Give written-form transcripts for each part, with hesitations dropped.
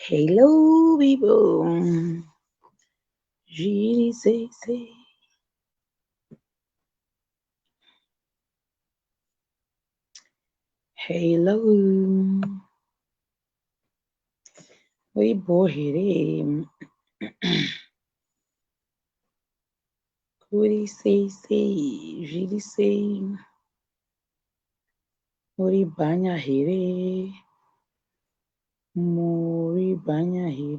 Hello, people. Jesus. Hello. We boy here. Kuri say. Really say. Muri banya here. Muri banya here.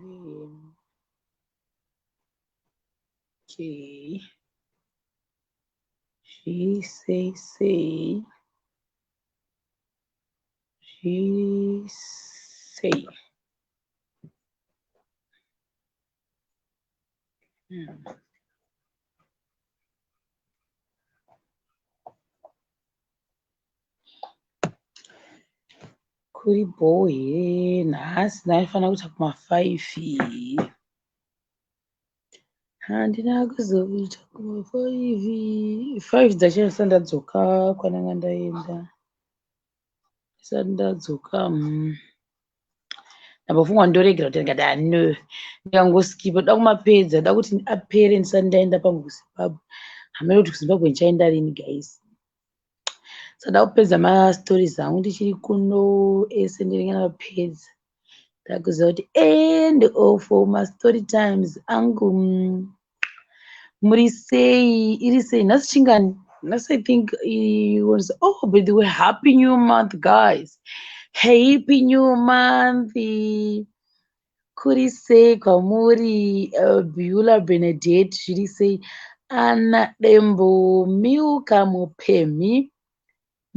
Okay. She say. She say. Kuri boy nhasi ndaifanira kuita kuma5 handina kuzoita kuma5 dzachasisa ndadzoka kwananga ndaenda ndisati ndadzoka ndambofungwa ndoregera kuti ndikati no ndikangoskipa da kumapedza da kuti apere ndisati ndaenda pangu kuzimbabwe hamene kuti kuzimbabwe ndichaenda rini guys sada kupedza mastori zangu ndichiri kuno ese ndiringana papedza ndakuziva kuti end of mastory times angu muri sei iri sei nhasi chingani nhasi I think it was by the way, happy new month guys, happy new month. Kuri sei kwamuri Beulah Benedette zviri sei Ana Dembo Milka Mupemi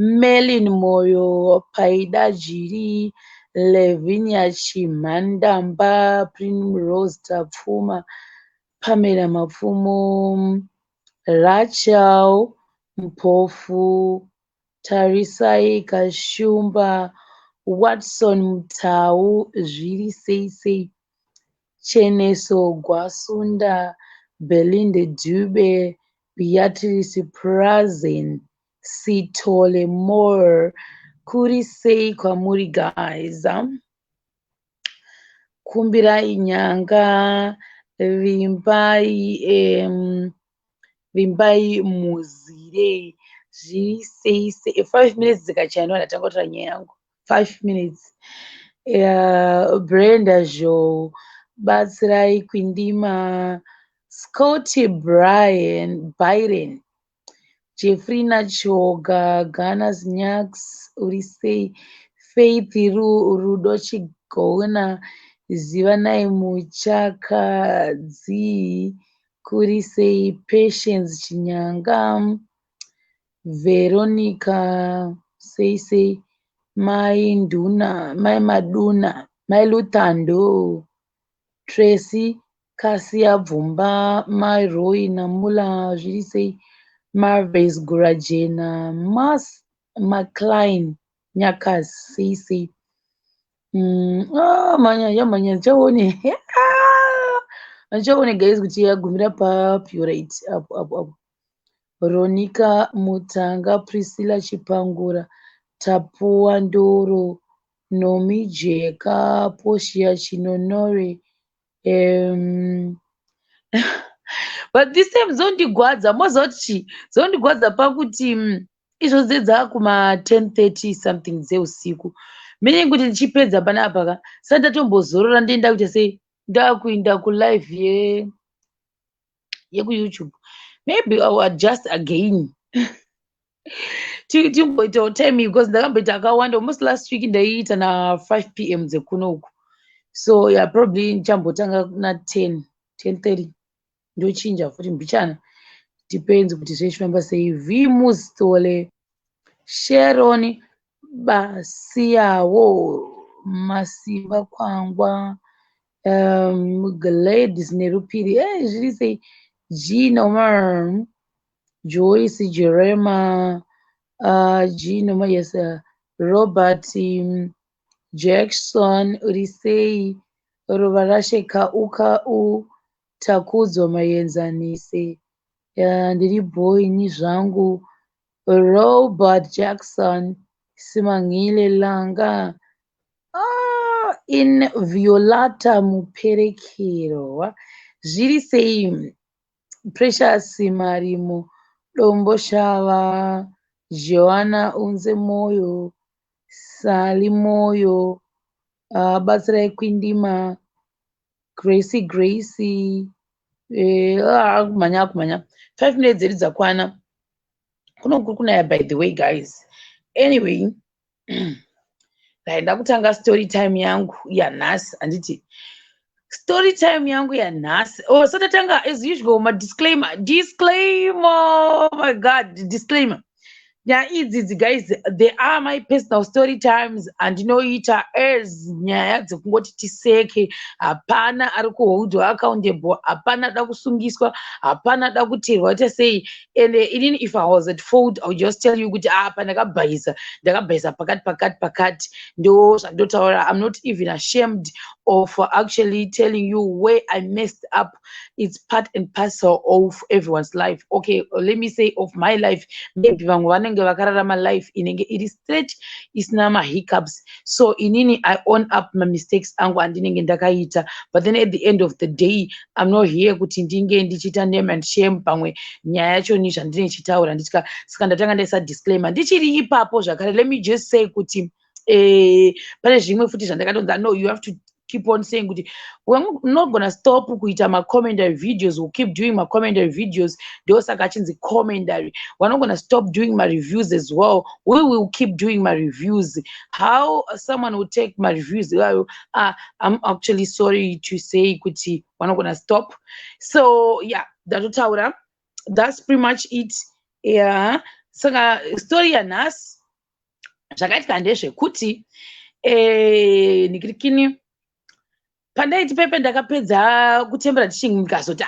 Melin Moyo Paida Jiri Lavinia Chimandamba Primrose Tapfuma Pamela Mapfumo Rachel Mpofu Tarisai Kashumba Watson Mutau zviri sei Cheneso Gwasunda Belinda Dube Beatrice Prazen Sitole Moore. Kuri sei kwamuri guys, kumbirai nyanga vimbai muzire zviri sei 5 minutes dzikachanwa ndatangotora nyaya yangu 5 minutes. Brenda Jo batsirai kwindima Scotty Byron Jeffrey Nachoga Ganas Nyax uri sei Faith Rudo Chigona Zivanai Muchakadzi kuri sei Patience Chinyanga Veronica sei Mai Maduna Mai Lutando Tracy Kasia Bvumba Mai Roy Namula zviri sei Marves Gurajena Mas McLean Nyakas sei manya chaone chaone guys kuti yagumira papurate apo Ronika Mutanga Priscilla Chipangura Tapua Ndoro Nomi Jeka Poshia Chinonore but this time zondigwadza mozoti zondigwadza pakuti izvozve dzakuma 10:30 something dzeusiku meaning kuti ndichipedza panapa ka sati ndatombozorora ndienda kuita sei ndakuinda kulive yekuyoutube. Maybe I will adjust again timboitawo time because ndakamboita akawanda almost last week ndaiita na 5 p.m. dzekunoku, so yeah, probably ndichambotanga na 10:30 ndochinja futi mbichana depends kuti zvechifamba sei. Vimustole Sharon Basiyawo Masimba Kwangwa Gladys Nerupiri zviri sei Gino Joyce Jerema Gino yes Robert Jackson uri sei Rova Rasheka Ukau Takudzo Maenzanise ndiri boy ni zvangu Robert Jackson Simangile Langa in Violata Muperekero. Zviri sei Precious Marimo Dombo Shava Joanna Unze Moyo Sali Moyo Batsrai Kwindima Gracie kumanya 5 minutes dzedu dzakwana kunaya by the way guys. Anyway ndaenda kutanga story time yangu yanhasi handiti story time yangu yanhasi satatanga as usual disclaimer, oh my god, disclaimer. Nyaya idzi guys, they are my personal story times andinoita as nyaya dzekungoti tiseke. Hapana ari kuholdwa accountable, hapana da kusungiswa, hapana da kutirwa kuti sei. And even if I was at fault, I would just tell you kuti apa ndakabhaisa pakati ndo zvandotaura. I'm not even ashamed of actually telling you where I messed up. It's part and parcel of everyone's life. Okay, let me say of my life. Maybe vamwe vanenge vakararama life inenge iri straight isina mahiccups. So inini I own up my mistakes angu andinenge ndakaita. But then at the end of the day, I'm not here kuti ndinge ndichita name and shame pamwe nyaya yacho ni zvandine chitaura ndichika saka ndatanga ndaisa disclaimer ndichiri ipapo zvakare. Let me just say kuti pane zvimwe futi zvandakatonza. No, you have to keep on saying kuti we're not gonna stop kuita ma commentary videos. We'll keep doing my commentary videos. Ndosaka achinzi commentary. We're not gonna stop doing my reviews as well. We will keep doing my reviews. How someone will take my reviews, I'm actually sorry to say kuti we're not gonna stop. So yeah, that's pretty much it. Yeah, saka story yanhasi zvakaitika ndezvekuti nikirikini pandaiti pepe ndakapedza kutembera teaching ndikazoti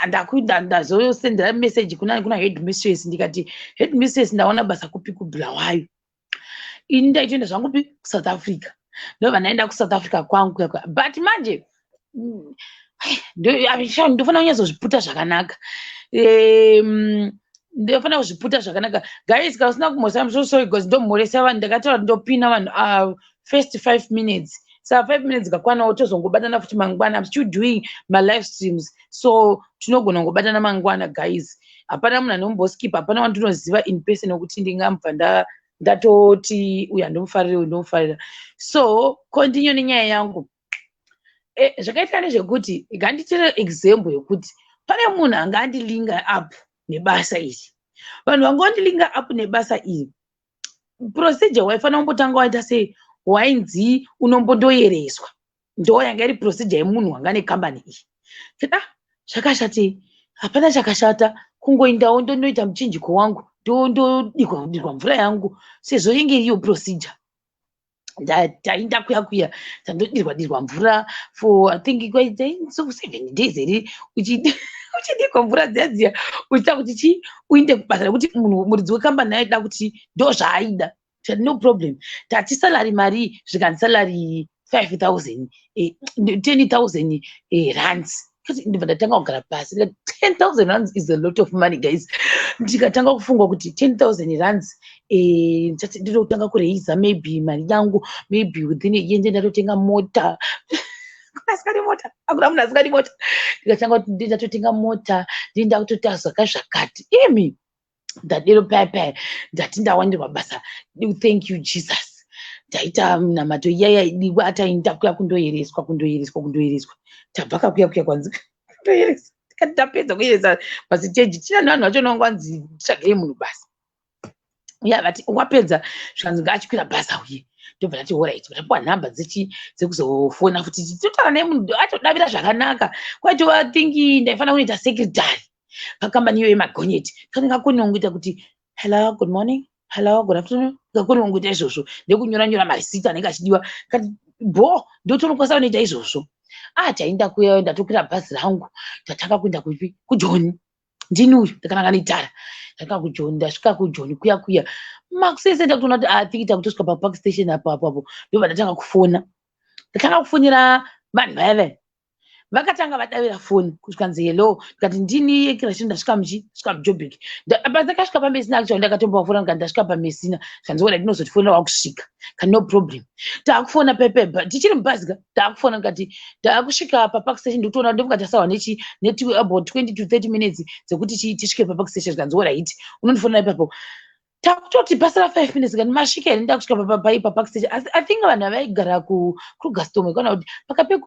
ndazosendera message kuna headmistress ndikati headmistress ndaona basa kupi kubulawayo. Ini ndaitoenda zvangu kuSouth Africa. Ndobva ndaenda kuSouth Africa kwangu. But manje ndofana kunyazozviputa zvakanaka. Ndofana kuzviputa zvakanaka. Guys, kana usina kumhoresa, I'm so sorry because ndomhoresa vanhu. Ndakataura ndopina vanhu first 5 minutes. So 5 minutes kakwana otozongobatana futi mangwana. I'm still doing my live streams. So tinogona ngobatana mangwana guys. Hapana munhu anomboskip, hapana wandinoziva in person ukuthi ndingamubva ndatoti uya ndomufarira. So continue nenyaya yangu. Zvakaitika ndezvekuti nganditire example yokuti pane munhu angandilinga up nebasa iri. Vanhu vangondilinga up nebasa iri. Procedure waifana kumbotanga waita sei wainzi unombondoyereswa. Ndo yanga iri procedure yemunhu wanga nekambani iyi. Zvakashate. Hapana chakashata. Kungoindawo ndondoita muchinjiko wangu. Ndodirwa mvura yangu. Sezvo inge iriyo procedure. Ndainda kuya tandodirwa mvura for I think quite 7 days eri uchidirwa mvura dziya uchita kuti uinde kubasa kuti munhu muridzi wekambani aida kuti ndo zvaaida. No problem. Tati salary mari zvikani salary 5,000 10,000 rands. Ndibva ndatanga kugara pasi. 10,000 rands is a lot of money guys. Ndikatanga kufungwa kuti 10,000 rands ndinotanga kureiza maybe mari yangu, maybe within a year ndatotenga mota. Asikari mota. Akuna munhu asikari mota. Ndikatanga kuti ndatotenga mota, ndinda kutota zvakati. Imi ndadero pepe ndati ndawandirwa basa. Thank you Jesus. Ndaita namato yaya idiwa atainda kuya kundoyereswa. Tabva kuya kwanzi kundoyereswa. Ndapedza kuyereswa pasiteji tina vanhu vacho nongwanzi tsvagei munhu basa. Uya vati wapedza zvanzi ngachikwira basa uye. Ndobva ndati alright, ndapuwa nhamba dzekuzofona futi totara nemunhu atodavira zvakanaka. Kwaitova thingi ndaifana kunoita secretary pakambani iyo yemagonyeti. Ndingakoniwo kuita kuti hello good morning, hello good afternoon. Ndingakoniwo kuita izvozvo nekunyora mazita anenge achidiwa. Ndotonokwanisa kunoita izvozvo. Tainda kuya ndatokwira bhazi rangu ndatanga kuenda kuJoni. Ndini uyu ndakananga nitara. Ndakanga kuJoni, ndasvika kuJoni kuya. Makusese ndakutoona kuti atikita kutosvika paParkStation apo. Ndobva ndatanga kufona. Ndatanga kufonera vanhu vaya. vakatanga vadavira foni kusvikanzi hello ndikati ndini yekirashi ndasvika mujobheki apa ndakasvika pamesina actually ndakatombowa fona ndikati ndasvika pamesina zvanziona ndinozotifonera wakusvika kani no problem taakufona pepe tichiri mubhazika taakufona ndikati taakusvika paparkstation ndikutoona ndinonga tasawa neti about 20 to 30 minutes dzekuti tisvike paparkstation zvikanzi right unondifonera ipapo takutoti pasara 5 minutes kani masvika here ndakusvika paparkstation asi I think vanhu vaigara kukrugerstorm kana kuti pakape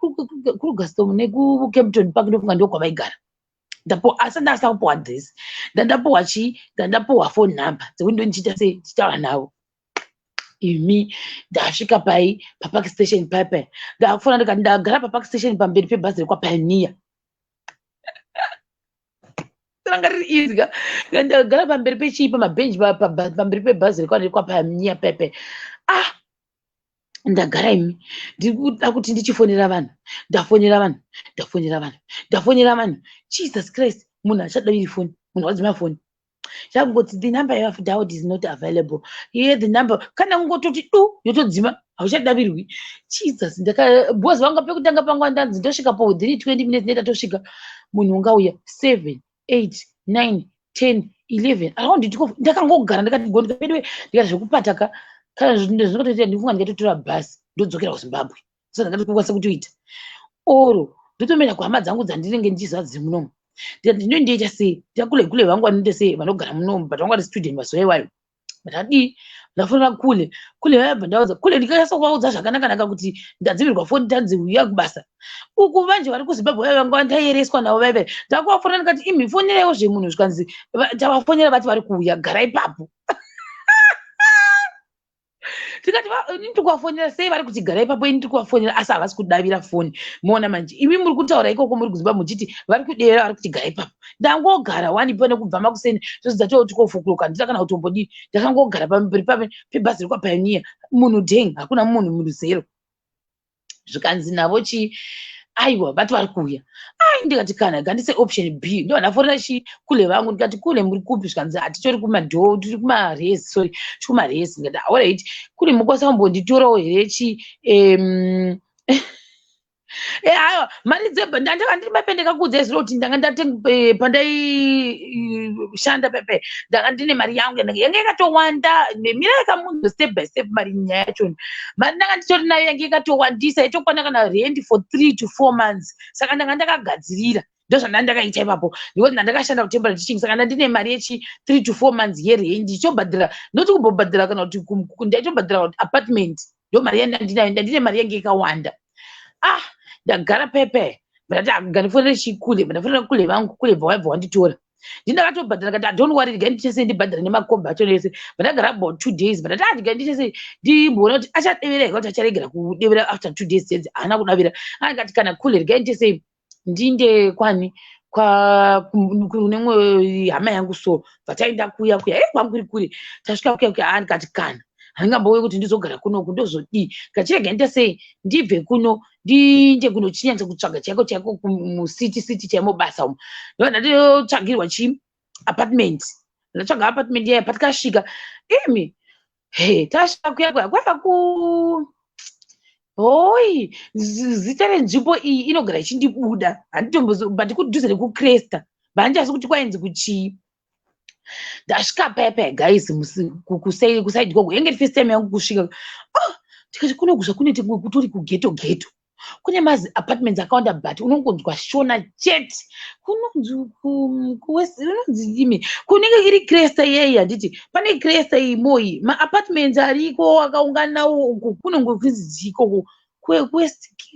krugerstorm nekucampton park ndofunga ndo kwavaigara asi ndasina kupuwa adress ndandapuwa phone number dzekuti ndonichita tichitaura navo imi ndasvika paparkstation paipai ndakufona ndikati ndagara paparkstation pamberi pebhazi rekwapioneer ranga riri easy ka ndagara pamberi pechii pamabhenji pamberi pebhazi rekwapioneer paipai ndagara imi ndikuda kuti ndichifonera vanhu ndafonera vanhu Jesus Christ munhu achadaviri foni munhu wadzima foni chakungoti the number you have dialed is not available here the number kana kungototi yotodzima hauchadavirwi Jesus bhozi vanga pekutanga pangu ndanzi ndosvika within 20 minutes ndatosvika munhu ungauya 7 8 9 10 11 around ndakangogara ndikati zvekupataka kana zvinotoita ndifunga ndikatotora bhasi ndodzokera kuZimbabwe saka ndakatokwanisa kutoita oro ndotomera kuhama dzangu dzandinenge ndichizazi munomu ndinondiita sei ndakule vangu vanoita sei vanogara munomu but vanga vari student vazoewayo but adi ndafonera kule vayabva ndaudza kule ndikanyasa kuvaudza zvakanaka kuti ndadzimirwa foni tanzi uya kubasa uku vanje vari kuZimbabwe vayo vanga ndaiereswa navo vaive ndakuvafonera ndikati imi fonereiwo zvemunhu zvikanzi tavafonera vati vari kuuya gara ipapo tikati ndikuvafonera sei vari kuti gara ipapo ini ndikuvafonera asi havasi kudavira foni moona manje imi muri kutaura ikoko muri kuZimbabwe muchiti vari kudevera vari kuti gara ipapo ndangogara wani pane kubva makuseni zvozidzatoti kofukuruka ndita kana kutombodii ndakangogara pamberi pebhazi rekwapioneer munhu dheng hakuna munhu zero zvikanzi navo aiwa vati vari kuuya ndikati kana gandise option B ndo ndafonera kule vangu ndikati kule muri kupi zvikanzi hatitori kumadhoo tiri kumaresi ndikati alright kule mukwanisa kumbonditorawo here aiwa mari dzebha ndanga ndiri mape ndakakudza ziro kuti ndanga pandaishanda pepe ndanga ndine mari yangu yanga yakatowanda nemira yakamunzo step by step mari nyaya yacho mari ndanga nditori nayo yanga yakatowandisa itokwana kana rent for 3 to 4 months saka ndanga ndakagadzirira ndozvanda ndakaita ipapo because ndakashanda kutembera teaching saka ndine mari yechi 3 to 4 months yerent ichobhadhira noti kumbobhadhira kana kuti ndaitobhadhira apartment ndo mari yandinayo ndine mari yanga yakawanda ndagara pepe ndatiganifonere chikule ndafonera kule vangu kule bvawaibva wanditora ndindakatobhadhara kati don't worry ndigandichese ndibhadhara nemakomba acho nese ndagara about 2 days ndigandichese ndimboona kuti achadevereka kuti acharegera kudevera after 2 days sedzi haana kudavira angati kana kule ndigandichese ndinde kwani kunemwe hama yangu so vataenda kuya kwangu iri kure tasvika kuya ndikati kana handingambouye kuti ndizogara kunoku ndozodii kachirega ndita sei ndibve kuno ndinde kunochinyanza kutsvaga chaiko musiti chaimobasa umo ndandinotsvagirwa apartment ndatsvaga apartment yaya patikasvika imi tasvika kuya kwaiva hoi zita renzvimbo iyi inogara ichindibuda handikudhuze nekukresta handijasi kuti kwainzi kuchii ndasvika paipai guys kusaidi gogo yange first time yangu kusvika tikati kunoguzva kuneti kutori kugeto kune mazi apartments akawanda but unongonzwa shona chete kunonzi imi kunenge iri kresta iyei handiti pane kresta imoyi maapartments ariko akaunganawo uku kunongokunzi ikoko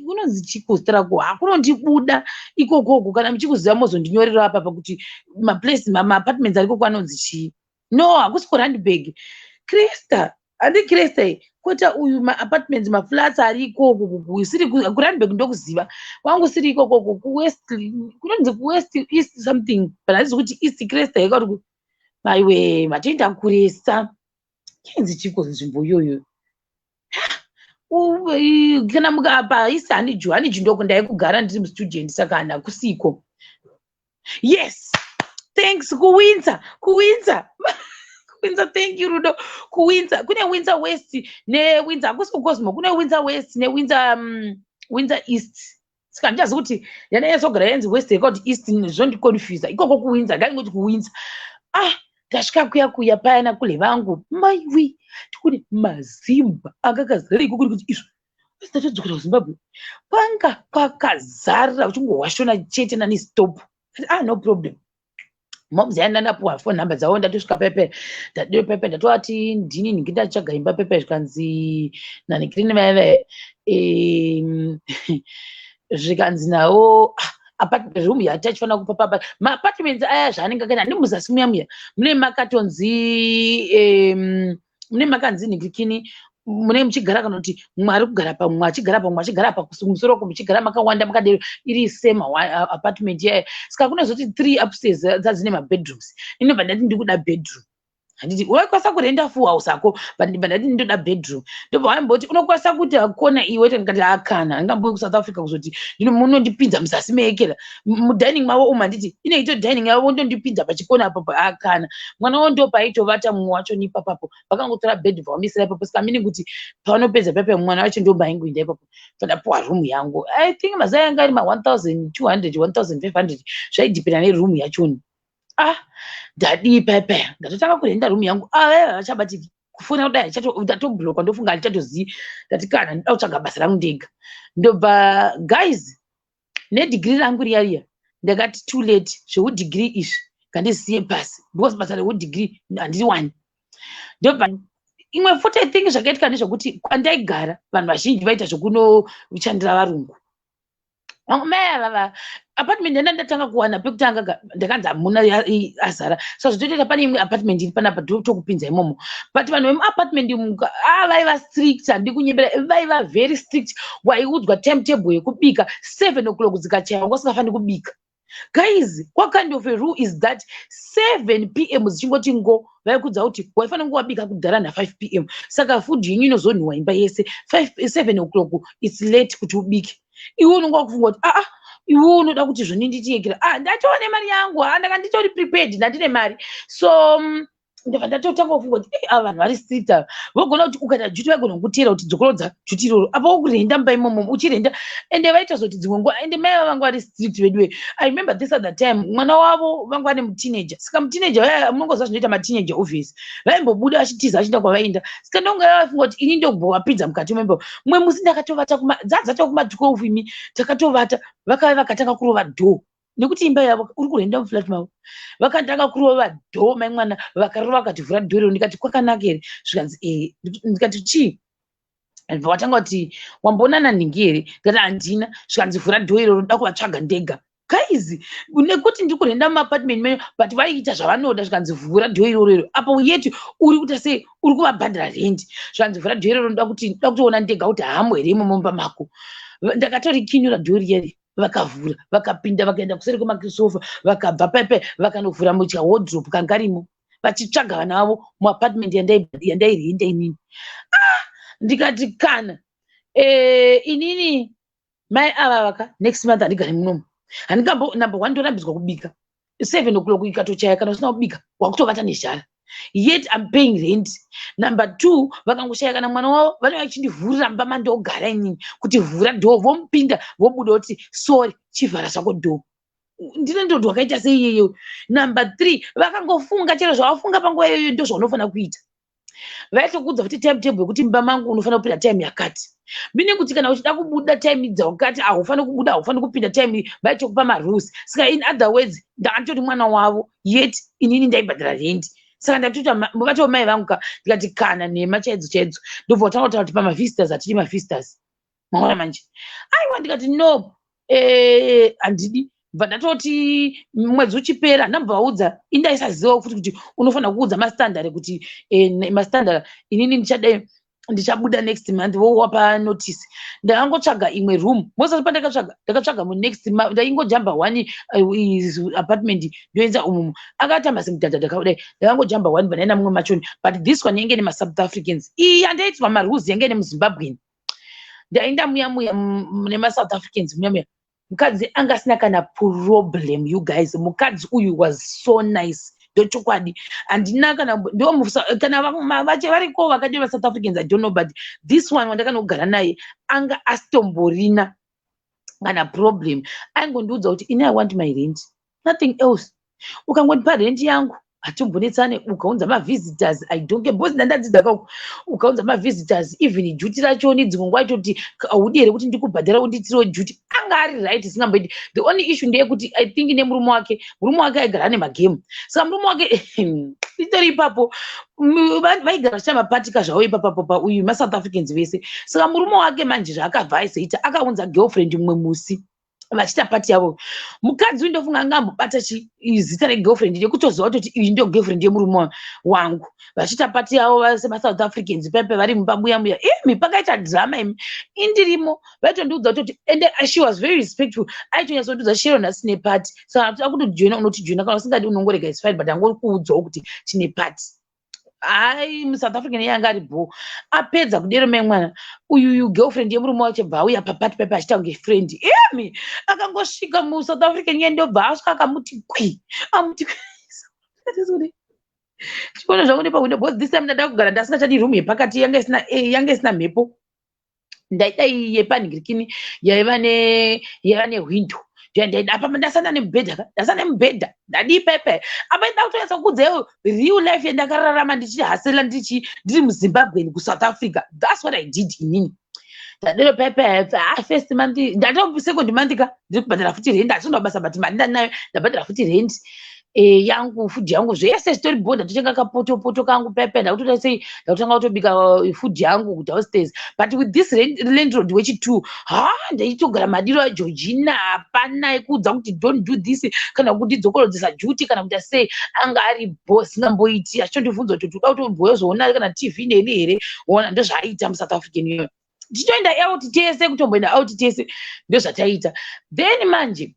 kunonzi chikostrako hakunondibuda ikokoko kana muchikuziva mozondinyorera apa pakuti maplace maapartments ariko anonzi chii no hakusi kurandburg kresta handi kresta iyi kwota uyu maapartments maflats ari ikoko siri kurandburg ndokuziva wangu siri ikokoko kunonzi kuwest east something but handisi kuti east kresta ikati maiwe matoenda kuresa kenzi chiko nzvimbo iyoyo kana mukapa isi haniji ndoko ndaikugara ndiri mustudent saka hana kusiko yes thanks kuwinza thank you Rudo kuwinza kune Windsor West neWindsor hakusi kuCosmo kune Windsor West neWindsor East saka ndichazi kuti yana yasogara yanzi west yakati east zvondiconfusa ikoko kuwinza ngaingoti kuwinza ndasvika kuya payana kule vangu maiwi tikuri mazimba akakazara ikokuri kuti izvo asitatodzokera kuzimbabwe panga kwakazara uchingowashona chete nani stop no problem moms yaenda ndapuwa phone number dzawo ndatosvika pepe ndatovati ndini ndinge ndatsvaga imba pepe zvikanzi nani green mave zvikanzi nawo room yatachifanira kupa papa maapartments aya zvaanenge akaita ndimuzasi muya mune makatonzi mune makanzi ningikini mune muchigara kana kuti mwari kugara pamwe achigara pamwe achigara pakumusoro muchigara makawanda makadero iri same apartment yayo saka kunezoti 3 upstairs dzine mabedrooms inobva ndati ndikuda bedroom handiti waikwanisa kurenda full house ako but ndati ndoda bedroom ndobva waimboti unokwanisa kuti akona iwe ndikati akana angamboyi kuSouth Africa kuzoti munondipinza muzasi meekera mudining mavo handiti inoito dining yavo ndondipinza pachikona apapo akana mwana wo ndo paitovata mumwe wacho nipapapo vakangotora bed vamisira ipapo saka mini kuti pavanopedza pepe mwana wacho ndombaingoinda ipapo pandapuwa room yangu I think mazai yanga ari 1200 1500 zvaidhipenda neroom yachoni ndadii pepe ndatotanga kurenda room yangu vachabati kufuna kudai ndatobhulokwa ndofunga handichatozivi ndati kana ndida kutsvaga basa rangu ndega ndobva guys nedigiri rangu riya ndakati too late zveudigiri izvi ngandiziye pasi because basa reudigiri handiriwani ndobva imwe futi I think zvakaitika ndezvekuti kwandaigara vanhu vazhinji vaita zvokunoshandira varungu apartment yanda ndatanga kuwana pekutanga ndakanzi hamuna azara saka zvitoita pane imwe apartment iri panapa tokupinza imomo but vanhu vemuapartment vaiva strict handi kunyembera vaiva very strict waiudzwa timetable yekubika 7 o'clock dzikachaya wanga usingafani kubika guys what kind of a rule is that 7 p.m. zichingoti ngo vaikudza kuti waifanira kunge wabika kudhara na5 p.m. saka food yenyu inozonhiwa imba yese 7 o'clock it's late kuti ubike iwe unonga kufunga kuti iwe unoda kuti zvoninditiekera ndatova nemari yangu ndakanditori prepared ndatine mari so ndobva ndatotanga kufunga kuti vanhu vari strict vogona kuti ukaita juti vaigona kukutera kuti dzokorodza juti iroro apa wokurenda mba imomo uchirenda ende vaita zoti dzimwe nguva ende mai vangu vari strict veduwe I remember this at the time mwana wavo vangu ane muteenager saka muteenager munongoziva zvinoita mateenager obvious vaimbobuda vachitiza vachienda kwavaenda saka ndonga vafunga kuti ini ndogowapidza mukati memba mumwe musi ndakatovata dzadzata kuma12 imi takatovata vakava vakatanga kurova dhoo nekuti imba yavo uri kurenda muflat mavo vakatanga kurova dhoo mai mwana vakarova vakati vhura dhoo rero ndikati kwakanaka here zvikanzi ndikati chii bva watanga kuti wamboonana ningi here ndikati handina zvikanzi vhura dhoo iroro ndoda kuvatsvaga ndega guys nekuti ndiri kurenda muapartment menyu but vaiita zvavanoda zvikanzi vhura dhoo iroro apo yeti uri kuita sei uri kuvabhandira rendi zvikanzi vhura dhoo iroro ndoda kutoona ndega kuti hamo here imomo mumba mako ndakatorikinyura dhoo riyeri vakavhura vakapinda vakaenda kuseri kwemasofa vakabva pepe vakanovhura mutya wardrobe kangarimo vachitsvaga vana vavo muapartment yandairenda inini ndikati kana inini mai ava vaka next month handigari munomo handikambo number 1 ndorambidzwa kubika 7 o'clock ikatochaya kana usina kubika wakutovata nezhara yet I'm paying rent. Number 2 vakangoshaya kana mwana wavo vane vachindivhurira mba mandogara inini kuti vhura dhoo vomupinda vobuda kuti sorry chivhara zvako dhoo ndine ndodwa kaita seiyeyo. Number 3 vakangofunga chero zvavafunga panguva iyoyo ndo zvaunofanira kuita. Vaitokudza kuti timetable yekuti mba mangu unofanira kupinda time yakati. Mine kuti kana uchida kubuda time dzawakati aufanira kubuda aufanira kupinda time vaitokupa marules. Saka in other words ndakatoti mwana wavo yet inini ndaibhadhara rent. Saka ndatuta mubati mai vangu ndikati kana nema chaidzo ndobva watanga kuti pamavisitors atiri mavisitors maona manje aiwa ndikati no handidi bva ndatoti mwedzi uchipera ndambvaudza indaisaziva futi kuti unofanira kuudza mastandard kuti mastandard inini ndichabuda next month wowapa notice. Ndakangotsvaga imwe room mose ndakatsvaga mu next month ndaingojamba one apartment ndoenza umumu akatamba semudhadha ndakadai ndakangojamba one banaina mumwe machoni but this one yenge nema South Africans yandaitwa marules yenge nemuZimbabwe ndaenda muya nema South Africans muya mukadzi angasina kana problem. You guys mukadzi uyu was so nice ndochokwadi andina kana vache variko vakati va South Africans I don't know but this one wandakanogara naye anga astomborina kana problem aingondiudza kuti I want my rent, nothing else. Ukangondipa rent yangu hatimbonetsane. Ukaunza visitors, I don't care. Boss ndandadzidza kako ukaunza visitors, even duty racho dzimwe nguva kuti audi here kuti ndikubhadhara unditiro duty, anga ari right isingamboiti. The only issue ndeyekuti I think murume wake aigara nemagame, saka murume wake itori ipapo vaigara chamapatika zvavo ipapapo pauyu maSouth Africans vese. Saka murume wake manje zvaakabva aisaita akaunza girlfriend mumwe musi vachita pati yavo. Mukadzi undofunga angambobata zita regirlfriend rekutoziva kuti iyi ndio girlfriend yemurume wangu. Vachita pati yavo semaSouth Africans pepe vari mupabuya muya. Pakaita drama indirimo vaitondiudza kuti, and she was very respectful. Aitonyatsondiudza Sharon asine pati. Saka toda kutojoina unotijoina kana usingadi unongorega is fine, but angori kuudzawo kuti tine pati. muSouth African yanga ari bho apedza kudero memwana uyu girlfriend yemurume wacho bva uya papati pepe achita kunge friend akangosvika muSouth African yendobva asvika akamuti kwi amuti chikono zvangu nepawindo because this time ndada kugara ndasingachadi room yepakati yanga isina mhepo ndaida yepanhingirikini yaiva nehwindo apa ndasana nemubhedha ndadii pepe apa ida kutonyatsa kukudzayo real life yandakararama ndichihasela ndiri muZimbabwe kuSouth Africa. That's what I did inini. Ndadero pepe first month ndatopi second month ka ndiri kubhadhara futi rent, atinda basa but mari ndanayo ndabhadhara futi rent yangu food yangu zvese storyboard ndatotenga kapoto kangu pepe ndakutota sei ndakutanga kutobika food yangu downstairs, but with this landlord wechi2 ndaitogara madiro aGeorgina hapana ekuudza kuti don't do this kana kuti dzokolodzesa duty kana kuti sei anga ari boss ngamboiti achondibvunza kuti uda kutombozoona kana TV neni here ona ndozvaaita muSouth African iyoyo ndichitoenda out tese kutomboenda out tese ndozvataita. Then manje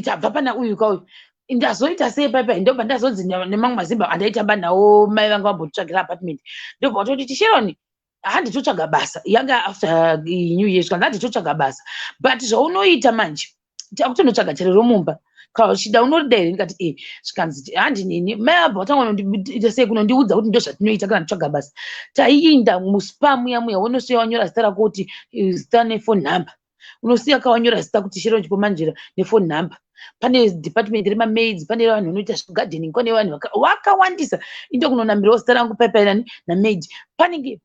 tabva pana uyu kauyu ndazoita sei pepe ndobva ndazonzi nemamwe mazimba andaitamba nawo mai vanga vambotsvagira apartment ndobva watoti Sharon handitotsvaga basa yanga after New Year kana handitotsvaga basa but zvaunoita manje takutonotsvaga chero romumba kana uchida unorida here ndikati zvikanzi handinini mai abva watanga kunondiita sei kunondiudza kuti ndo zvatinoita kana nditsvaga basa taiinda muspam yamuya unosiya wanyora zita rako kuti zita nefone number unosiya kawanyora zita kuti Sharon Chipomanjira nefone number. Pane department remamaids, pane vanhu vanoita zvegardening, pane vanhu wakawandisa into kunonamirawo zita rangu pepe namaid.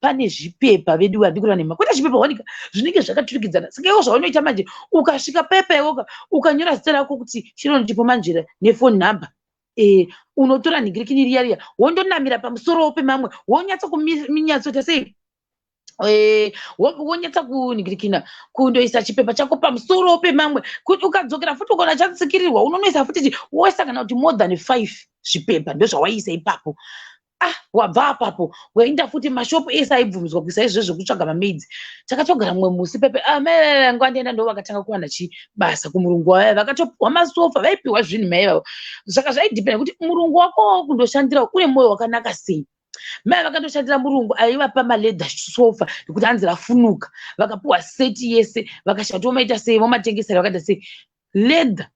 Pane zvipepa vedu vadikura nema kwete zvipepa wanika zvinenge zvakaturikidzana. Saka iwo zvaunoita manje ukasvika pepe woga ukanyora zita rako kuti Sharon Chipomanjira nefone number unotora nhingirikini riya wondonamira pamusoro pemamwe wonyatsa kuminyatsota sei wonyatsa kunhingirikina kundoisa chipepa chako pamusoro pemamwe kuti ukadzokera futi ukaona chatsikirirwa unonoisa futi woisa kana kuti more than 5 zvipepa ndozvawaisa ipapo. Wabva apapo waenda futi mashopu ese aibvumidzwa kuisa izvozvo kutsvaga mamaids. Takatogara mumwe musi pepe mai vangu andienda ndo vakatanga kuwana chibasa kumurungu wavo vakatopiwa masofa vaipiwa zvinhu mai vavo. Saka zvaidhipenda kuti murungu wako kundoshandira une mwoyo wakanaka sei. Mai vakatoshandira murungu aivapa maledha sofa nekuti hanzi rafunuka vakapiwa seti yese vakashati vomaita sei vomatengesera vakaita sei ledha.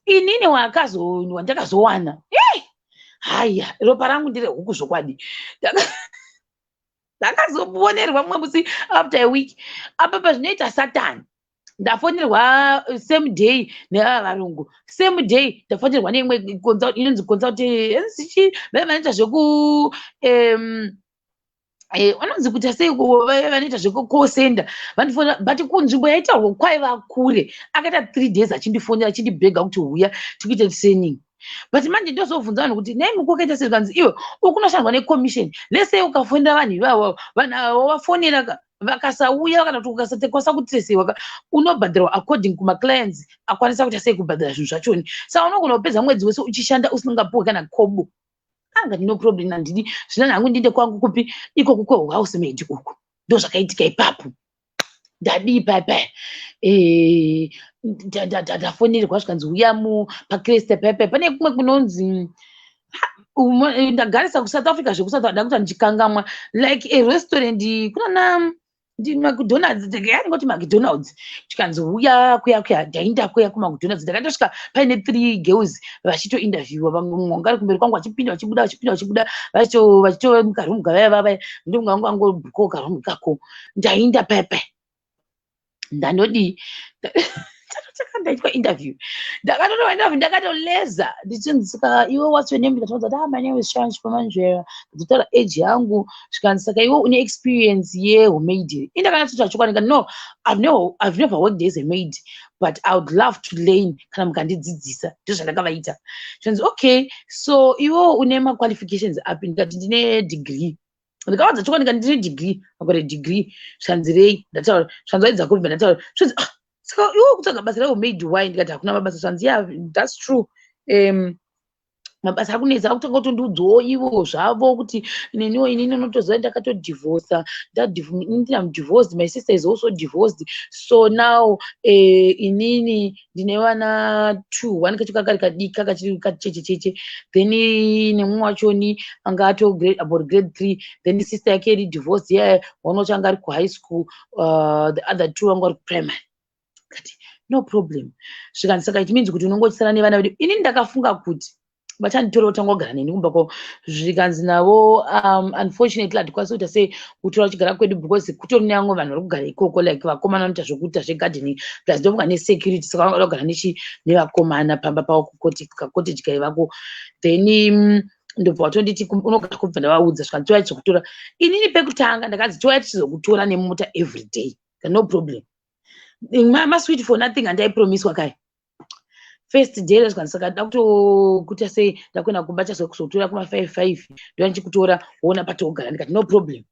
Inini wandakazowana haya ropa rangu ndire huku zvokwadi ndakazobonerwa mumwe musi after a week apa pazvinoita Satani ndafonerwa same day nevava varungu same day ndafonerwa neimwe inonzi consultant vanoita zveku vanonzi kuita sei vanoita zvekukosenda vandifonera but kunzvimbo yaitaurwa kwaiva kure akaita 3 days achindifonera achindibhega kuti huya tikuite training. But manje ndozobvunza vanhu kuti nei mukokaita sei kanzi iwe ukunoshandwa necommission lese ukafonera vanhu ivavo vanhu vafonera vakasauya kana kuti ukasatekwasa kutiresewa unobhadharwa according kumaclients akwanisa kuti sei kubhadhara zvinhu zvachoni. Saka unogona kupedza mwedzi wese uchishanda usingapuwe kana kobo. Anga no problem nandini zvina hangu ndinde kwangu kupi ikoko kwehouse maid uku ndo zvakaitika ipapo ndadii pepe ndafonerwa zvikanzi uya pakreste pepe pane kumwe kunonzi ndagarisa kuSouth Africa zvekusouth Africa ndakuti ndichikangamwa like a restaurant kunana McDonald's yaingoti McDonald's chikanzi uya kuya ndainda kuya kuMcDonald's ndakandosvika paine 3 girls vachitointerviewa vamwe ngari kumberi kwangu vachipinda vachitomukarumu gavaya vava ndimwe wangu angobhuka karumu kako ndainda pepe ndanodi ndaitwa interview ndakatoleza ndichinzika iwe what's your name ndikataudza kuti my name is Sharon Chipamanjera ndatotaura age yangu zvikanzisaka iwe une experience yehumaid indakanyatsoita chokwadi no I've never worked as a maid but I would love to learn kana mukandidzidzisa ndizvo zvandakavaita zvinzi okay so iwe une maqualifications api ndikati ndine degree ndikaudza chokwadi ndikati ndine degree akati degree zvanzirei ndataura zvanzoedza kubva ndataura zvinzi saka iwe kutsvaga basa rehumaid why ndikati hakuna mabasa zvanzi yeah that's true mabasa akunetsa akutanga kutondiudzawo ivo zvavo kuti inini unotoziva ndakatodivorca ndina divorced, my sister is also divorced, so now inini ndine vana 2 one kacho kakari kadika kachiri kachechecheche then nemumwe wachoni anga ato about grade 3 then sister yake iri divorced yeah one wacho anga ari kuhigh school the other 2 anga ari kuprimary kati no problem zvikanzisaka it means kuti unongochisara nevana vedu inini ndakafunga kuti vachanditora kutanga kugara neni kumbako zvikanzi navo unfortunately hatikwanisi kuita sei kutora chigara kwedu because kutori neamwe vanhu vari kugara ikoko like vakomana vanoita zvokuita zvegardening plus ndofunga nesecurity saka vanoda kugara nevakomana pamba pavo kakoteji kaivako then ndobva watonditi unogara kubva ndavaudza zvikanzi toya tizokutora inini pekutanga ndakanzi toya tizokutora nemota every day no problem masweet for nothing handaipromiswa kai first day zvikanzisaka da kutokuita sei ndakuenda kumba chazokuzotora kuma5 ndo ndichikutora woona patogara ndikati no problem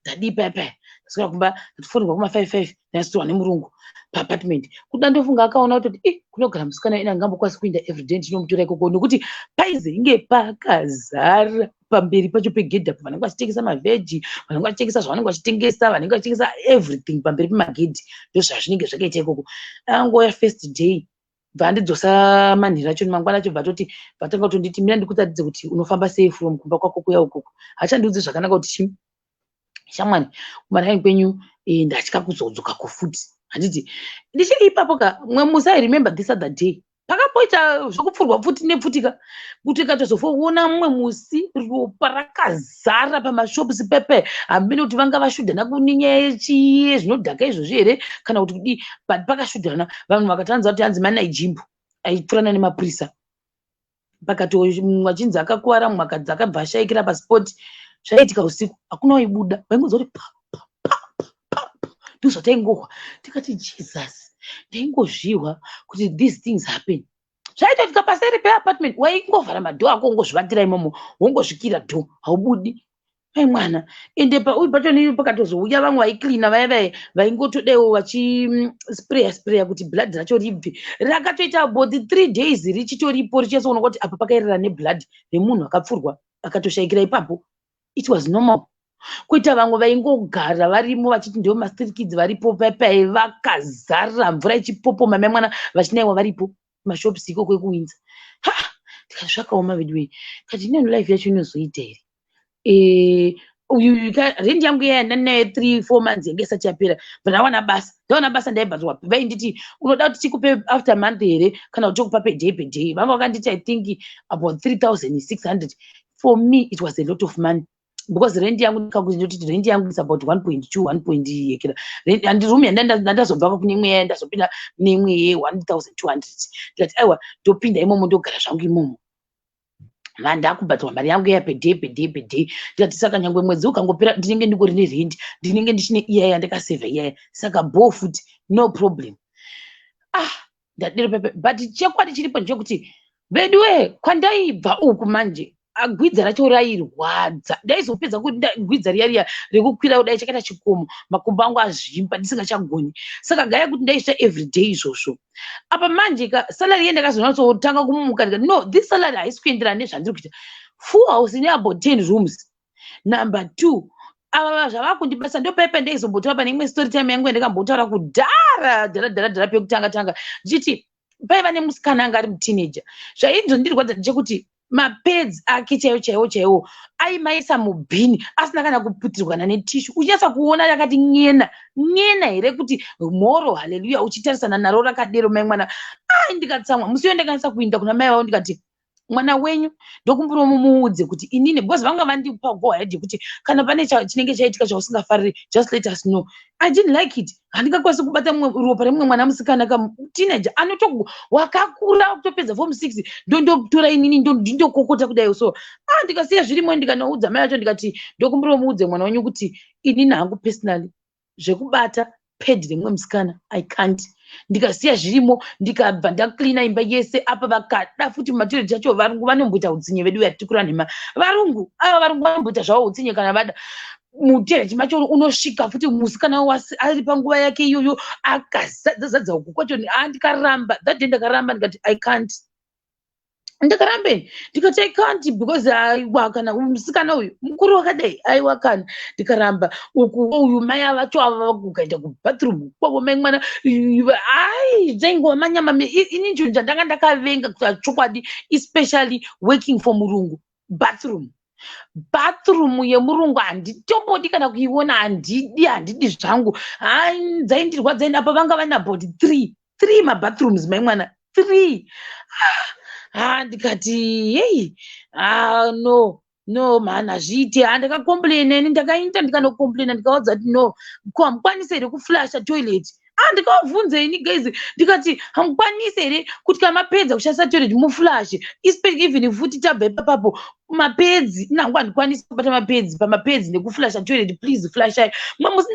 ndadipa ndasvika kumba ndatofonirwa kuma5 ndasitorwa nemurungu paapartment kuti ndandofunga akaona kuti kunogara musikana ina ngambokwanisi kuenda everyday ndinomutora ikoko nokuti paizinge pakazara pamberi pacho pegedhi apo vanenge vachitengesa mavheji vanenge vachitengesa zvavanenge vachitengesa vanenge vachitengesa everything pamberi pemagedhi ndo zvazvinenge zvakaita ikoko angoya first day bvandidzosa manhiri acho mangwana acho bvatoti vatanga kutonditi mina ndikutaridze kuti unofamba sei from kumba kwako kuya ukoko hachandiudzi zvakanaka kuti shamwani kumaraini kwenyu ndatya kuzodzoka kufuti handiti ndichiri ipapo ka mwe musai remember this other day pakamboita zvokupfurwa pfuti nepfutika kuti katozofoona mumwe musi ropa rakazara pamashopusi pepe hambini kuti vanga vashudhana kuninyaya yechiye zvinodhaka izvozvi here kana kuti kudi but pakashudhana vanhu vakatanza kuti hanzi manaijimbo aipfurana nemapurisa pakato mumwe achinzi akakuwara mumwe akadzi akabva ashaikira paspoti zvaiitika usiku hakuna waibuda vaingoza kuti ndozvataingohwa tikati jesus ndaingozviwa kuti these things happen zvaitoitika paseri peapartment waingovhara madhoo ako ungozvivatira imomo wongozvikira dhoo haubudi ai mwana ende pachoni pakatozouya vamwe vaiklina vaya vaingotodaiwo vachispreya kuti blood racho ribve rakatoita about 3 days richitoripo richiasoona kuti apa pakaerera neblood remunhu akapfurwa akatoshayikira ipapo it was normal kuita vamwe vaingogara varimo vachiti ndio mastreet kids varipo pepe vakazara mvura ichipopoma mai mwana vachinaiwa varipo mashopusi ikoko ekuwinza tikati zvakaoma vedwei kati ineno life yacho inozoita here rendi yangu iya ndandinayo 3-4 months yange isati yapera ndawana basa ndaibhadzwa vainditi unoda kuti tikupe after month here kana kuti tokupa peday vanga vakanditi I think about 3,600 for me it was a lot of money because rendi yangu ndikakuti rendi yangu is about 1.2 yekera andirumi ndandazobva kune imwe yaya ndazopinda neimwe ye1,200 ndikati aiwa ndopinda imomo ndogara zvangu imomo mandakubhadzwa mari yangu iya peday ndikati saka nyangwe mwedzi ukangopera ndinenge ndingori nerendi ndinenge ndichine iyaya yandakasevha iyaya saka bho futi no problem ndadiro pepe but chekwadi chiripo ndechekuti veduwe kwandaibva uku manje gwidza racho rairwadza ndaizopedza kuti gwidza riya rekukwira kudai chakaita chikomo makumbo angu azvimba ndisingachagoni saka gaya kuti ndaita everyday izvozvo apa manje salary yendakazonatsotanga kumuka ndikati no this salary haisi kuenderana nezvandiri kuita full house ine about 10 rooms number 2 ava zvavakundibasa ndopepe ndaizombotora pane imwe story time yangu yandakambotaura kudhara pekutanga ndichiti paiva nemusikana anga ari muteenager zvainzondirwadza ndechekuti mapeds ake chaiwo aimaisa mubhini asina kana kuputirwana netishu uchinyatsa kuona yakati nyena here kuti mhoro haleluya uchitarisana naro rakadero mai mwana ndikatsamwa musi yo ndakanyatsa kuinda kuna mai vavo ndikati mwana wenyu ndokumbura mumuudze kuti inini because vanga vandipa go ahead kuti kana pane chinenge chaitika chausingafariri just let us know. I didn't like it. Handingakwanisi kubata ropa remumwe mwana musikana teenager wakakura kutopedza form 6 ndondotora inini ndindokokota kudai. So ndikasiya zvirimo ndikanoudza mai acho ndikati ndokumbura muudze mwana wenyu kuti inini hangu personally zvekubata pedi remumwe musikana I can't. Ndikasiya zvirimo ndikabva ndaklina imba yese apa vakada futi mumatoilet acho varungu vanomboita utsinye vedu yatikura nhema varungu vanomboita zvavo utsinye kana vada mutoilet macho unosvika futi musikana ari panguva yake iyoyo akazadzadza uku kwacho ndikaramba that day ndakaramba ndikati I can't. Ndikarambe ndikati I can't because aiwa kana musikana uyu mukuru wakadai aiwa kana ndikaramba uyu mai avacho ava kukaenda kubathroom kwavo mai mwana dzaingova manyama ini nzvinhu zvandanga ndakavenga kuta chokwadi especially working for murungu. Bathroom yemurungu handitombodi kana kuiona, handidi zvangu. Dzaindirwadza ine apa vanga vana body 3 mabathrooms mai mwana 3. Ndikati hey no man hazviite. Handikakomplaina ini ndakaita ndikanokomplaina ndikaudza kuti no ko hamukwanisi here kuflasha toilet. Ndikavabvunza ini guys ndikati hamukwanisi here kuti kana mapedza kushandisa toilet muflashe even futi tabva ipapapo mapedzi nangu handikwanisi kubata mapedzi pamapedzi nekuflasha toilet please flashai. Musi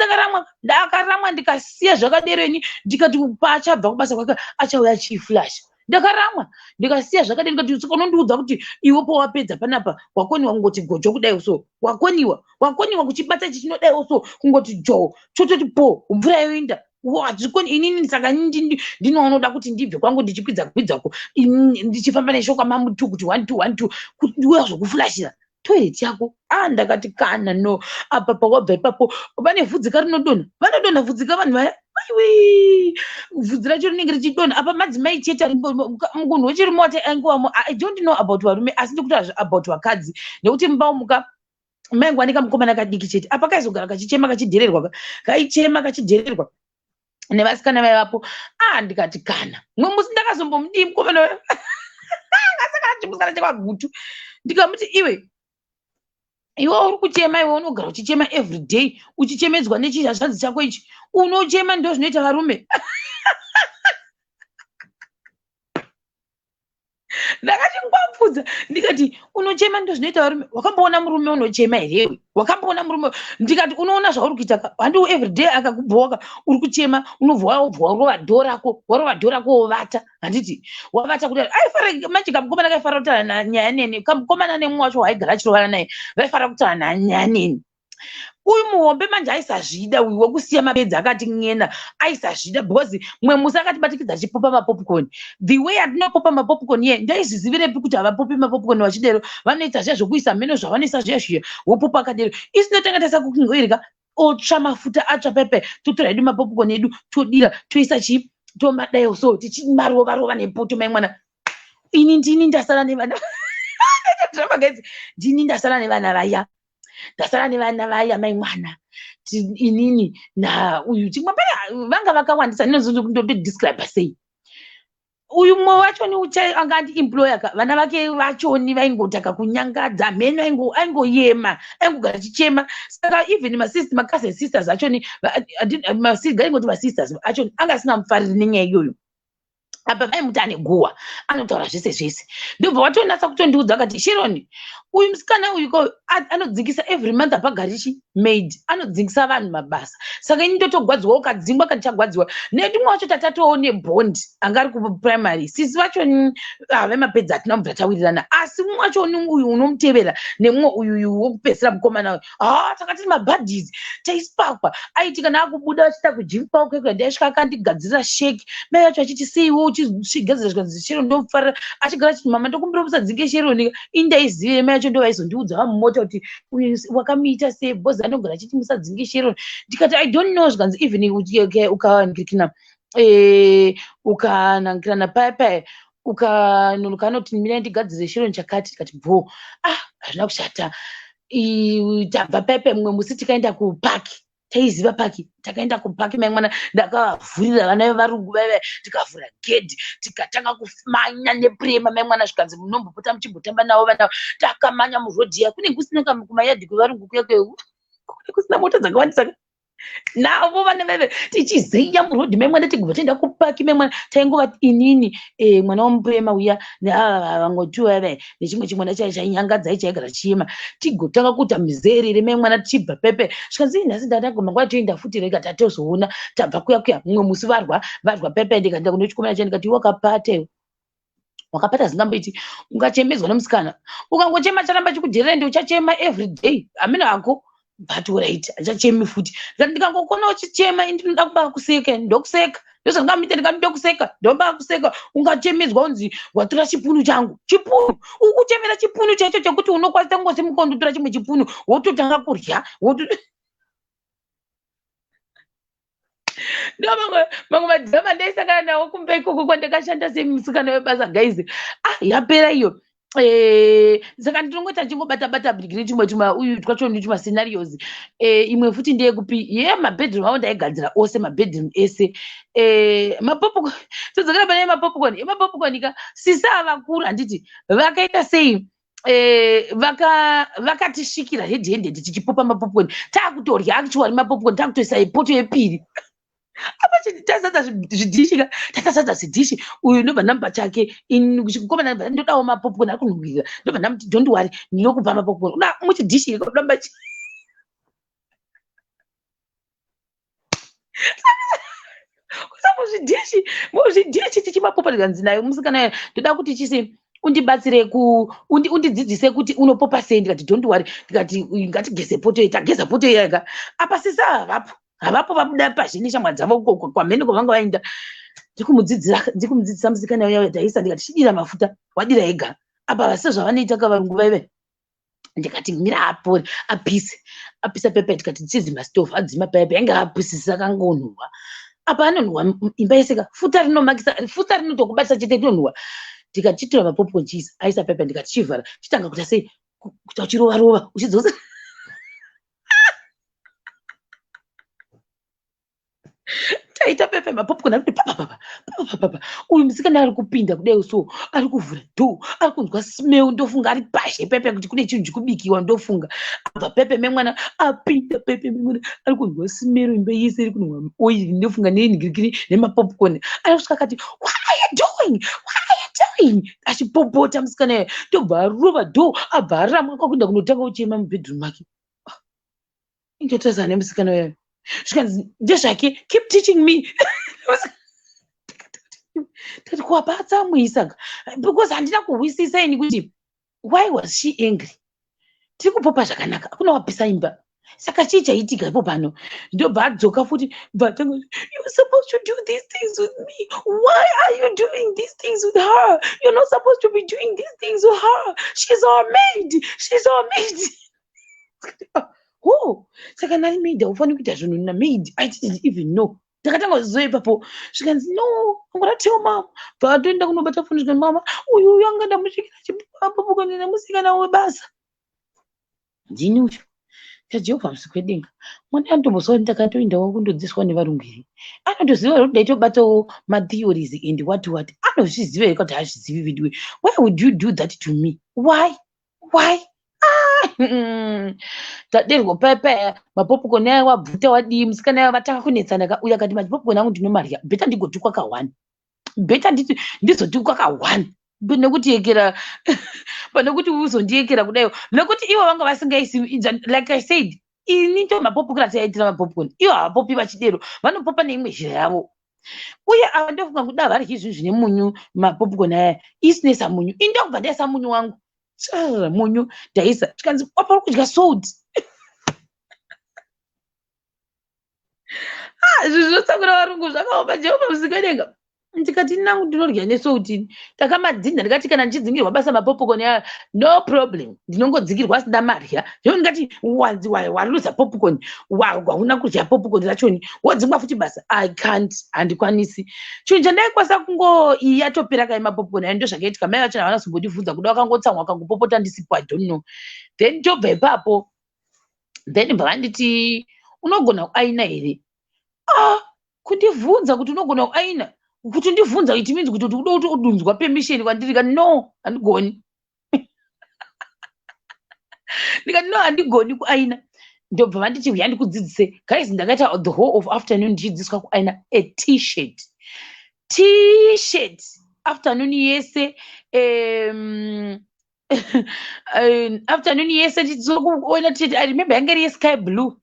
ndakaramwa ndikasiya zvakadero ini ndikati paachabva kubasa kwake achauya achiflasha. Ndakaramwa ndikasiya zvakadai ndikati unondiudza kuti iwe powapedza panapa wakoniwa kungoti gojo kudai so wakoniwa kuchibata ichi chinodai so kungoti jo chototi po mvura yoinda hazvikoni. Inini saka ndinoda kuti ndibve kwangu ndichikwidza-kwidzako ndichifamba neshoka mamutu kuti 1 2 1 2 kuti ndiwe zvokuflashira toilet yako. Ndakati kana no apa pawabva ipapo vane vhudzika rinodonha vanodonha vhudzika vanhu vaya vhudzi racho rinenge richidonha apa madzimai chete munhu wechirimo wati aingowamo. I don't know about varume asi ndikuti about vakadzi nekuti mumba maingwanika mukomana kadiki chete apa kaizogara kachichema kachidhererwa kachidhererwa nevasikana vaivapo. Ndikati kana mwe musi ndakazombomudii mukomana asaka chekwagutu ndikamuti iwe uri kuchema iwe unogara uchichema every day uchichemedzwa nechizhazvanzi chako ichi unochema ndo zvinoita varume. Ndakati ngwapfudza ndikati unochema ndo zvinoita varume. Wakamboona murume unochema here? Wakamboona murume? Ndikati unoona zvauri kuita handiwo every day akakubhoka uri kuchema unobva warova dhoo rako wovata. Handiti wavata kuti aifara manje kamukomana kaifara kutaura nyaya neni kamukomana nemwe wacho waigara achirovana naye vaifara kutaura nyaya neni. Uyu muhombe manje aisazvida uyu wekusiya mapedzi akati ng'ena aisazvida because mwe musi akatibatikidza achipopa mapopcorn. The way atinopopa mapopcorn ye ndaizvizivirepi kuti havapopi mapopcorn vachidero vanoita zviya zvokuisa meno zvavanoisa zviya wopopa akadero isinotanga taisa kukingoirya otsva mafuta atsva pepe totora hedu mapopcorn edu todira toisa tomadai so tichimarova nepoto mai mwana. Ini ndini ndasara nevana ndini ndasara nevana vaya mai mwana inini na uyu chimwe pana vanga vakawandisa ndinozondodescribe sei. Uyu mumwe wachoni angati employer vana vake vachoni vaingotaka kunyangadza mheno aingoyema aingogara chichema. Saka even cousin sisters achoni garingoti vasisters achoni angasina mufariri nenyaya iyoyo. Apa vaimuti ane guwa anotaura zvese ndobva watonatsa kutondiudza akati Shironi uyu musikana uyu anodzingisa every month apagarichi maid anodzingisa vanhu mabasa. Saka ini ndotogwadziwa ukadzingwa katichagwadziwa nedimwe wacho tatatoone bond angari kuprimary sisi vacho vemapedzi atina mubva tawirirana asi mumwe wacho uyu unomutevera nemumwe uyu wokupedzisira mukomana uyu takati mabhadhis taispakwa aiti kana akubuda achita kujim kwako kwekura ndaisvika akandigadzirira sheki mai vacho achiti seiwo uchigadzira zvikanzi Sheroni ndomufarira achigara achiti mama ndokumbira musadzinge Sheroni indaizive mai vacho ndovaizondiudza vamumota kuti wakamuita sei bhozi anogara achiti musadzinge Sheroni. Ndikati I don't know zvikanzi even ukanangirana paya ukanonoka anoti mina ndigadzire Sheroni chakati. Tikati hazvina kushata tabva paipa mumwe musi tikaenda kupaki taiziva paki takaenda kupaki mai mwana ndakavhurira vana vevarungu vaive tikavhura gedhi tikatanga kumanya neprema mai mwana zvikanzi munombopota muchimbotamba navo vana takamanya murodhiya kunenge kusina kumayadhi kwevarungu kuya kunenge kusina mota dzakawandisa navo vana vaive tichizeya murodhi mai mwana tigobva taenda kupaki mai mwana taingova inini mwana wamuprema uya vamwe vaive nechimwe chimwana chainyangadza chaigara chiema tigotanga kuita mizerere mai mwana tichibva pepe zvikanzi nhasi ndatagoma nguva toenda futi rega tatozoona tabva kuya mumwe musi varwa pepe ndikaenda kuno chikomana cha ndikati wakapata zingamboiti ungachemedzwa nemusikana ukangochema charamba chikujerera ndi uchachema everyday amina ako but right achachemi futi ndikangokona uchichema ndinoda kuba kuseka ndokuseka ndozvangamita ndikanokuseka ndomba kuseka ungachemedzwa unzi watora chipunu changu chipunu ukuchemera chipunu chaicho chekuti unokwanisa ngose mukondotora chimwe chipunu wototanga kurya mamwe madzama ndaisangana nawo kumbe ikoko kwandakashanda semusikana webasa gaizi yapera iyo saka ndinongoti achingobata bhirigiri tumwe uyu twacho ndi tumascenarios imwe futi ndeyekupi mabhedroom avo ndaigadzira ose mabhedroom ese mapopcorn todzokera pane mapopcorn ka sisa vakuru handiti vakaita sei vakatisvikira head tichipopa mapopcorn taakutorya actually mapopcorn taakutoisa ipoto yepiri apa tasata zvidhishi tatasata zidhishi uyu ndobva ndamba chake kukomana ndodawo mapopcorn ari kunhuhwirira ndobva ndamuti don't worry ndinokupa mapopcorn uda muchidhishi ndamba muzvidhishi tichimapopa ndikanzi nayo musikana ndoda kuti chisi undibatsire undidzidzise kuti unopopa sei ndikati don't worry ndikati ngatigeze poto tageza poto yega apa sisa havapo vabuda pashi neshamwa dzavo kwamhene kwavanga vaenda ndikumudzidzisa musikana uya taisa ndikati chidira mafuta wadira ega apa vase zvavanoita kavarungu vaive ndikati mira apore apisa pepe ndikati tsizi mastofu adzima pepe ainge apisisa kangonhuhwa apa anonhuhwa imba yeseka futa rinotokubatisa chete rinonhuhwa ndikati chitora mapopcorn cheese aisa pepe ndikati chivhara chitanga kuita sei kuita uchirova uchidzosa taita pepe mapopcorn akuti papa uyu musikana ari kupinda kudai so ari kuvhura dho ari kunzwa smell ndofunga ari pashe pepe kuti kune chinhu chikubikiwa ndofunga abva pepe memwana apinda pepe memwana ari kunzwa smell imba yese iri kunwa oil ndofunga nenhingirikiri nemapopcorn ari kusvika akati what are you doing achipopota musikana iye ndobva arova dho abva aramwa kwakuenda kunotanga kuchema mubhedroom make indotarisana nemusikana iyayo zvikanzi ndezvake keep teaching me tati kuwapatsa muisaka because handina kuhwisisa ini kuti why was she angry tiri kupopa zvakanaka akuna wapisa imba saka chii chaitika ipo pano ndobva adzoka futi bvatanga you're supposed to do these things with me why are you doing these things with her you're not supposed to be doing these things with her she's our maid saka nani maid aufani kuita zvinhu namaid I didn't even know ndakatanga kuziva ipapo zvikanzi no angora tell mama bvatoenda kunobata foni zvikati mama uyu anga ndamusvikira chipopcorn nemusikana webasa ndini ucho chajehovha musi kwedenga mwana andomboswa ndakatoendawo kundodzidziswa nevarungu iri anotoziva kuti ndaitobatawo matheories and what anozviziva here kuti hazvizivi vidiwe why would you do that to me why taderwa pepe mapopcorn aya wabvuta wadii musikana aya vataka kunetsana uya kati mapopcorn angu ndinomarya bheta ndigotukwa ka1 bheta ndizotukwa ka1 nekuti yekera pane kuti uzondiekera kudayo nekuti ivo vanga vasingaisi like I said ini ndo mapopcorn atiaitira mapopcorn ivo havapopi vachidero vanopopa neimwe zhira yavo uye ava ndofunga kuti da varyi zvinhu zvine munyu mapopcorn aya isinesa munyu indokubva ndaisa munyu wangu munyu ndaisa chikanzi wapari kudya salt zvizotsakura varungu zvakaoma jehovha musikadenga ndikati nangu ndinorya nesouti takamadzinda ndikati kana ndichidzingirwa basa mapopcorn aya no problem ndinongodzingirwa asina marya io ndikati waluza popcorn hauna kudya popcorn rachoni wodzingwa futi basa I can't handikwanisi chinhu chandaikwanisa kungoiyatopera kai mapopcorn aya ndo zvakaitika mai vachona havana kuzombondibvunza kuda wakangotsamwa wakangopopota ndisipo I don't know then tobva ipapo then mbava nditi unogona kuaina here? Kundibvunza kuti unogona kuaina, kuti ndibvunza it means kuti unoda kuti udunzwa permission kwandiri ka no handigoni. Ndikati no handigoni kuaina. Ndobva vanditi uya ndikudzidzise. Guys, ndakaita the whole of afternoon ndichidzidziswa kuaina a t-shirt. T-shirt afternoon yese afternoon yese ndichidzidziswa kuona t-shirt. I remember yanga iri sky blue.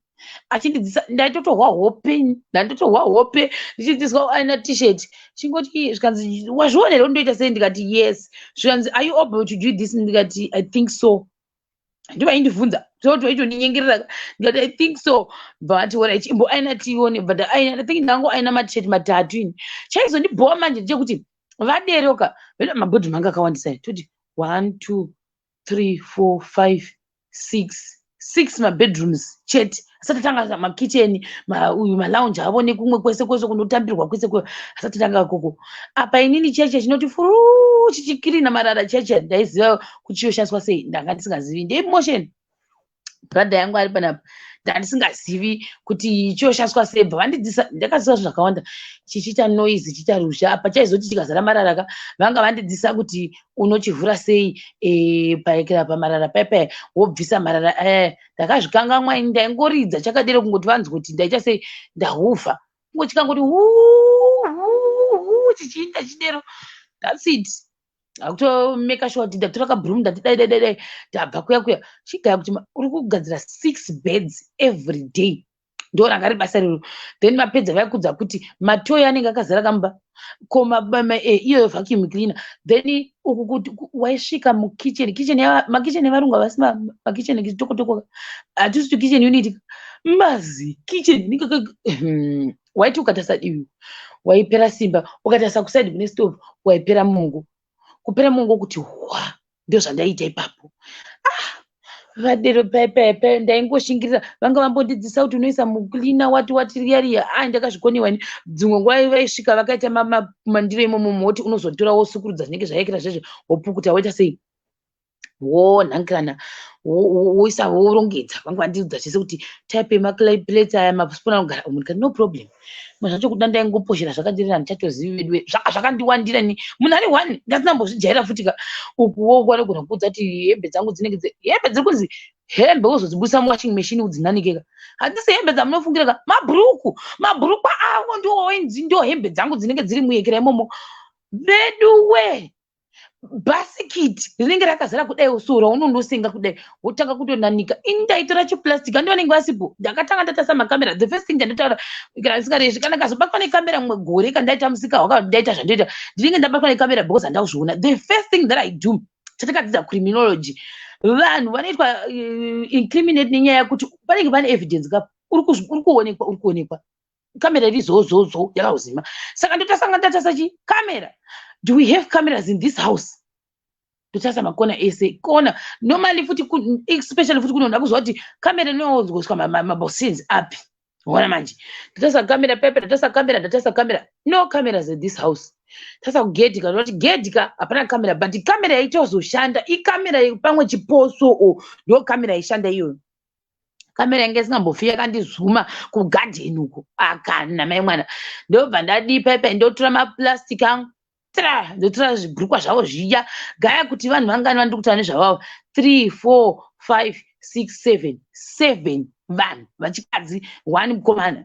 Achindidzisa ndaitotohwa hope ndichidzidziswa kuaina t-shirt. Chingoti zvikanzi wazvionera undoita sei? Ndikati yes. Zvikanzi are you able to do this? Ndikati I think so. Ndovaindibvunza totoitondinyengerera ndikati I think so, but wara chimbo aina tione, but I think ndango aina matisheti matatu ini. Chaizondibhowa manje ndechekuti vaderoka veda mabhodhi manga akawandisa toti 1 2 3 4 5 6 mabedrooms chete. Asati tanga makitchen malounge avone kumwe kwese kunotambirwa kwese asati tanga koko. Apa inini cheche chinoti furu chichikirina marara cheche ndaiziva kuti chinoshandiswa sei. Ndanga ndisingazivi ndeemotion. Brother yangu ari panapa ndandisingazivi kuti chinoshandiswa sei. Bva vandidzisa ndakaziva zvakawanda. Chichiita noise chichiita ruzha. Apa chaizoti chikazara marara vanga vandidzisa kuti unochivhura sei paikira pamarara paipai wobvisa marara. Ndakazvikangamwa ini ndaingoridza chakadero kungoti vanzi kuti ndaita sei ndahufa. Chikangoti chichiinda chidero. That's it. Akutomeka sure kuti ndatora kabhurumu ndati dai ndabva kuya chigaya kuti uri kugadzira 6 beds every day. Ndo ranga riri basa rero. Then mapedza vaikudza kuti matoyi anenge akazara kamba koma iyo vacuum cleaner. Then uku kuti waisvika mukitchen makitchen evarungu havasi makitchen kitoko hatisi to kitchen unit mazi kitchen waiti ukatasa divi waipera simba, ukatasa kusaidi kune stove waipera mungu. Kupera mungu kuti ndio zvandaita ipapo. Vadero paipai ndaingoshingirira vanga vambondidzisa kuti unoisa muklina wati riya ndakazvikoniwa ini. Dzimwe nguva vaisvika vakaita mandiro imomo moti unozotora wosukurudza zvinenge zvaikira zvezvo wopukuta woita sei wonhankirana woisa worongedza. Vanga vandiudza chese kuti type yemaclay plates aya maspuna anogara umu. Ndikati no problem. Zvacho kuda ndaingoposhera zvakadirira ndichatozivi vedwe zvakandiwandira ni munhu ari 1 ndasinambozvijaira futi ukuwo kwanogona kuudza kuti hembe dzangu dzinenge hembe dziri kunzi hembe wozodzibusa muwashing machine udzinhanikeka. Handisi hembe dzamunofungiraka mabhuruku awo ndio hembe dzangu dzinenge dziri muyekera imomo veduwe. Basikiti rinenge rakazara kudai usura unondosenga kudai wotanga kutonanika. Ini ndaitora chiplastic andi vanenge vasipo. Ndakatanga ndatasa makamera. The first thing ndandotaura kana ndisingareshi kana kazobatwa nekamera mumwe gore kandaita musika ndaita zvandoita ndinenge ndabatwa nekamera because handazviona. The first thing that I do chatakadzidza criminology. Vanhu vanoitwa incriminate nenyaya yekuti panenge pane evidence kapo uri kuonekwa kamera iri zozozo yakauzima. Saka ndotasanga ndatasa kamera. Do we have cameras in this house? Ndotasa makona ese kona normally futi especially futi kunoda kuzwa kuti kamera inozoswa mabosins api. Wona manje ndatasa kamera pepe ndatasa kamera no cameras in this house. Tasa kugedika noti gedika hapana kamera but kamera yaitozoshanda ikamera pamwe chiposo ndo kamera ishanda iyo. Kamera yange isingambofi yakandizuma kugarden uko akana mai mwana. Ndobva ndadi pepe ndotora maplastic angu ndotora zvibhurukwa zvavo zviya gaya kuti vanhu vangani vandiri kutaura nezvavavo 3 4 5 6 7 vanhu vachikadzi 1 mukomana.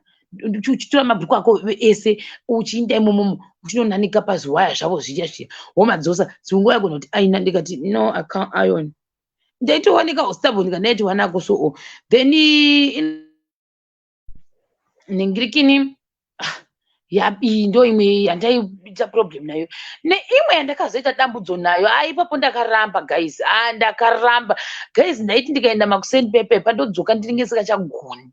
Uchitora mabhuku ako ese uchiinda imomo uchinonanika pazviwaya zvavo zviya womadzosa. Dzimwe yagona kuti aina. Ndikati no I can't iron. Ndaitowanika ustable ndikanaiti wanako so then ningirikini yabi ndo imwe yandaiita problem nayo. Neimwe yandakazoita dambudzo nayo ipapo ndakaramba guys. Ndakaramba guys. Ndaiti ndikaenda makusend pepe ndodzoka ndinenge sikachagoni.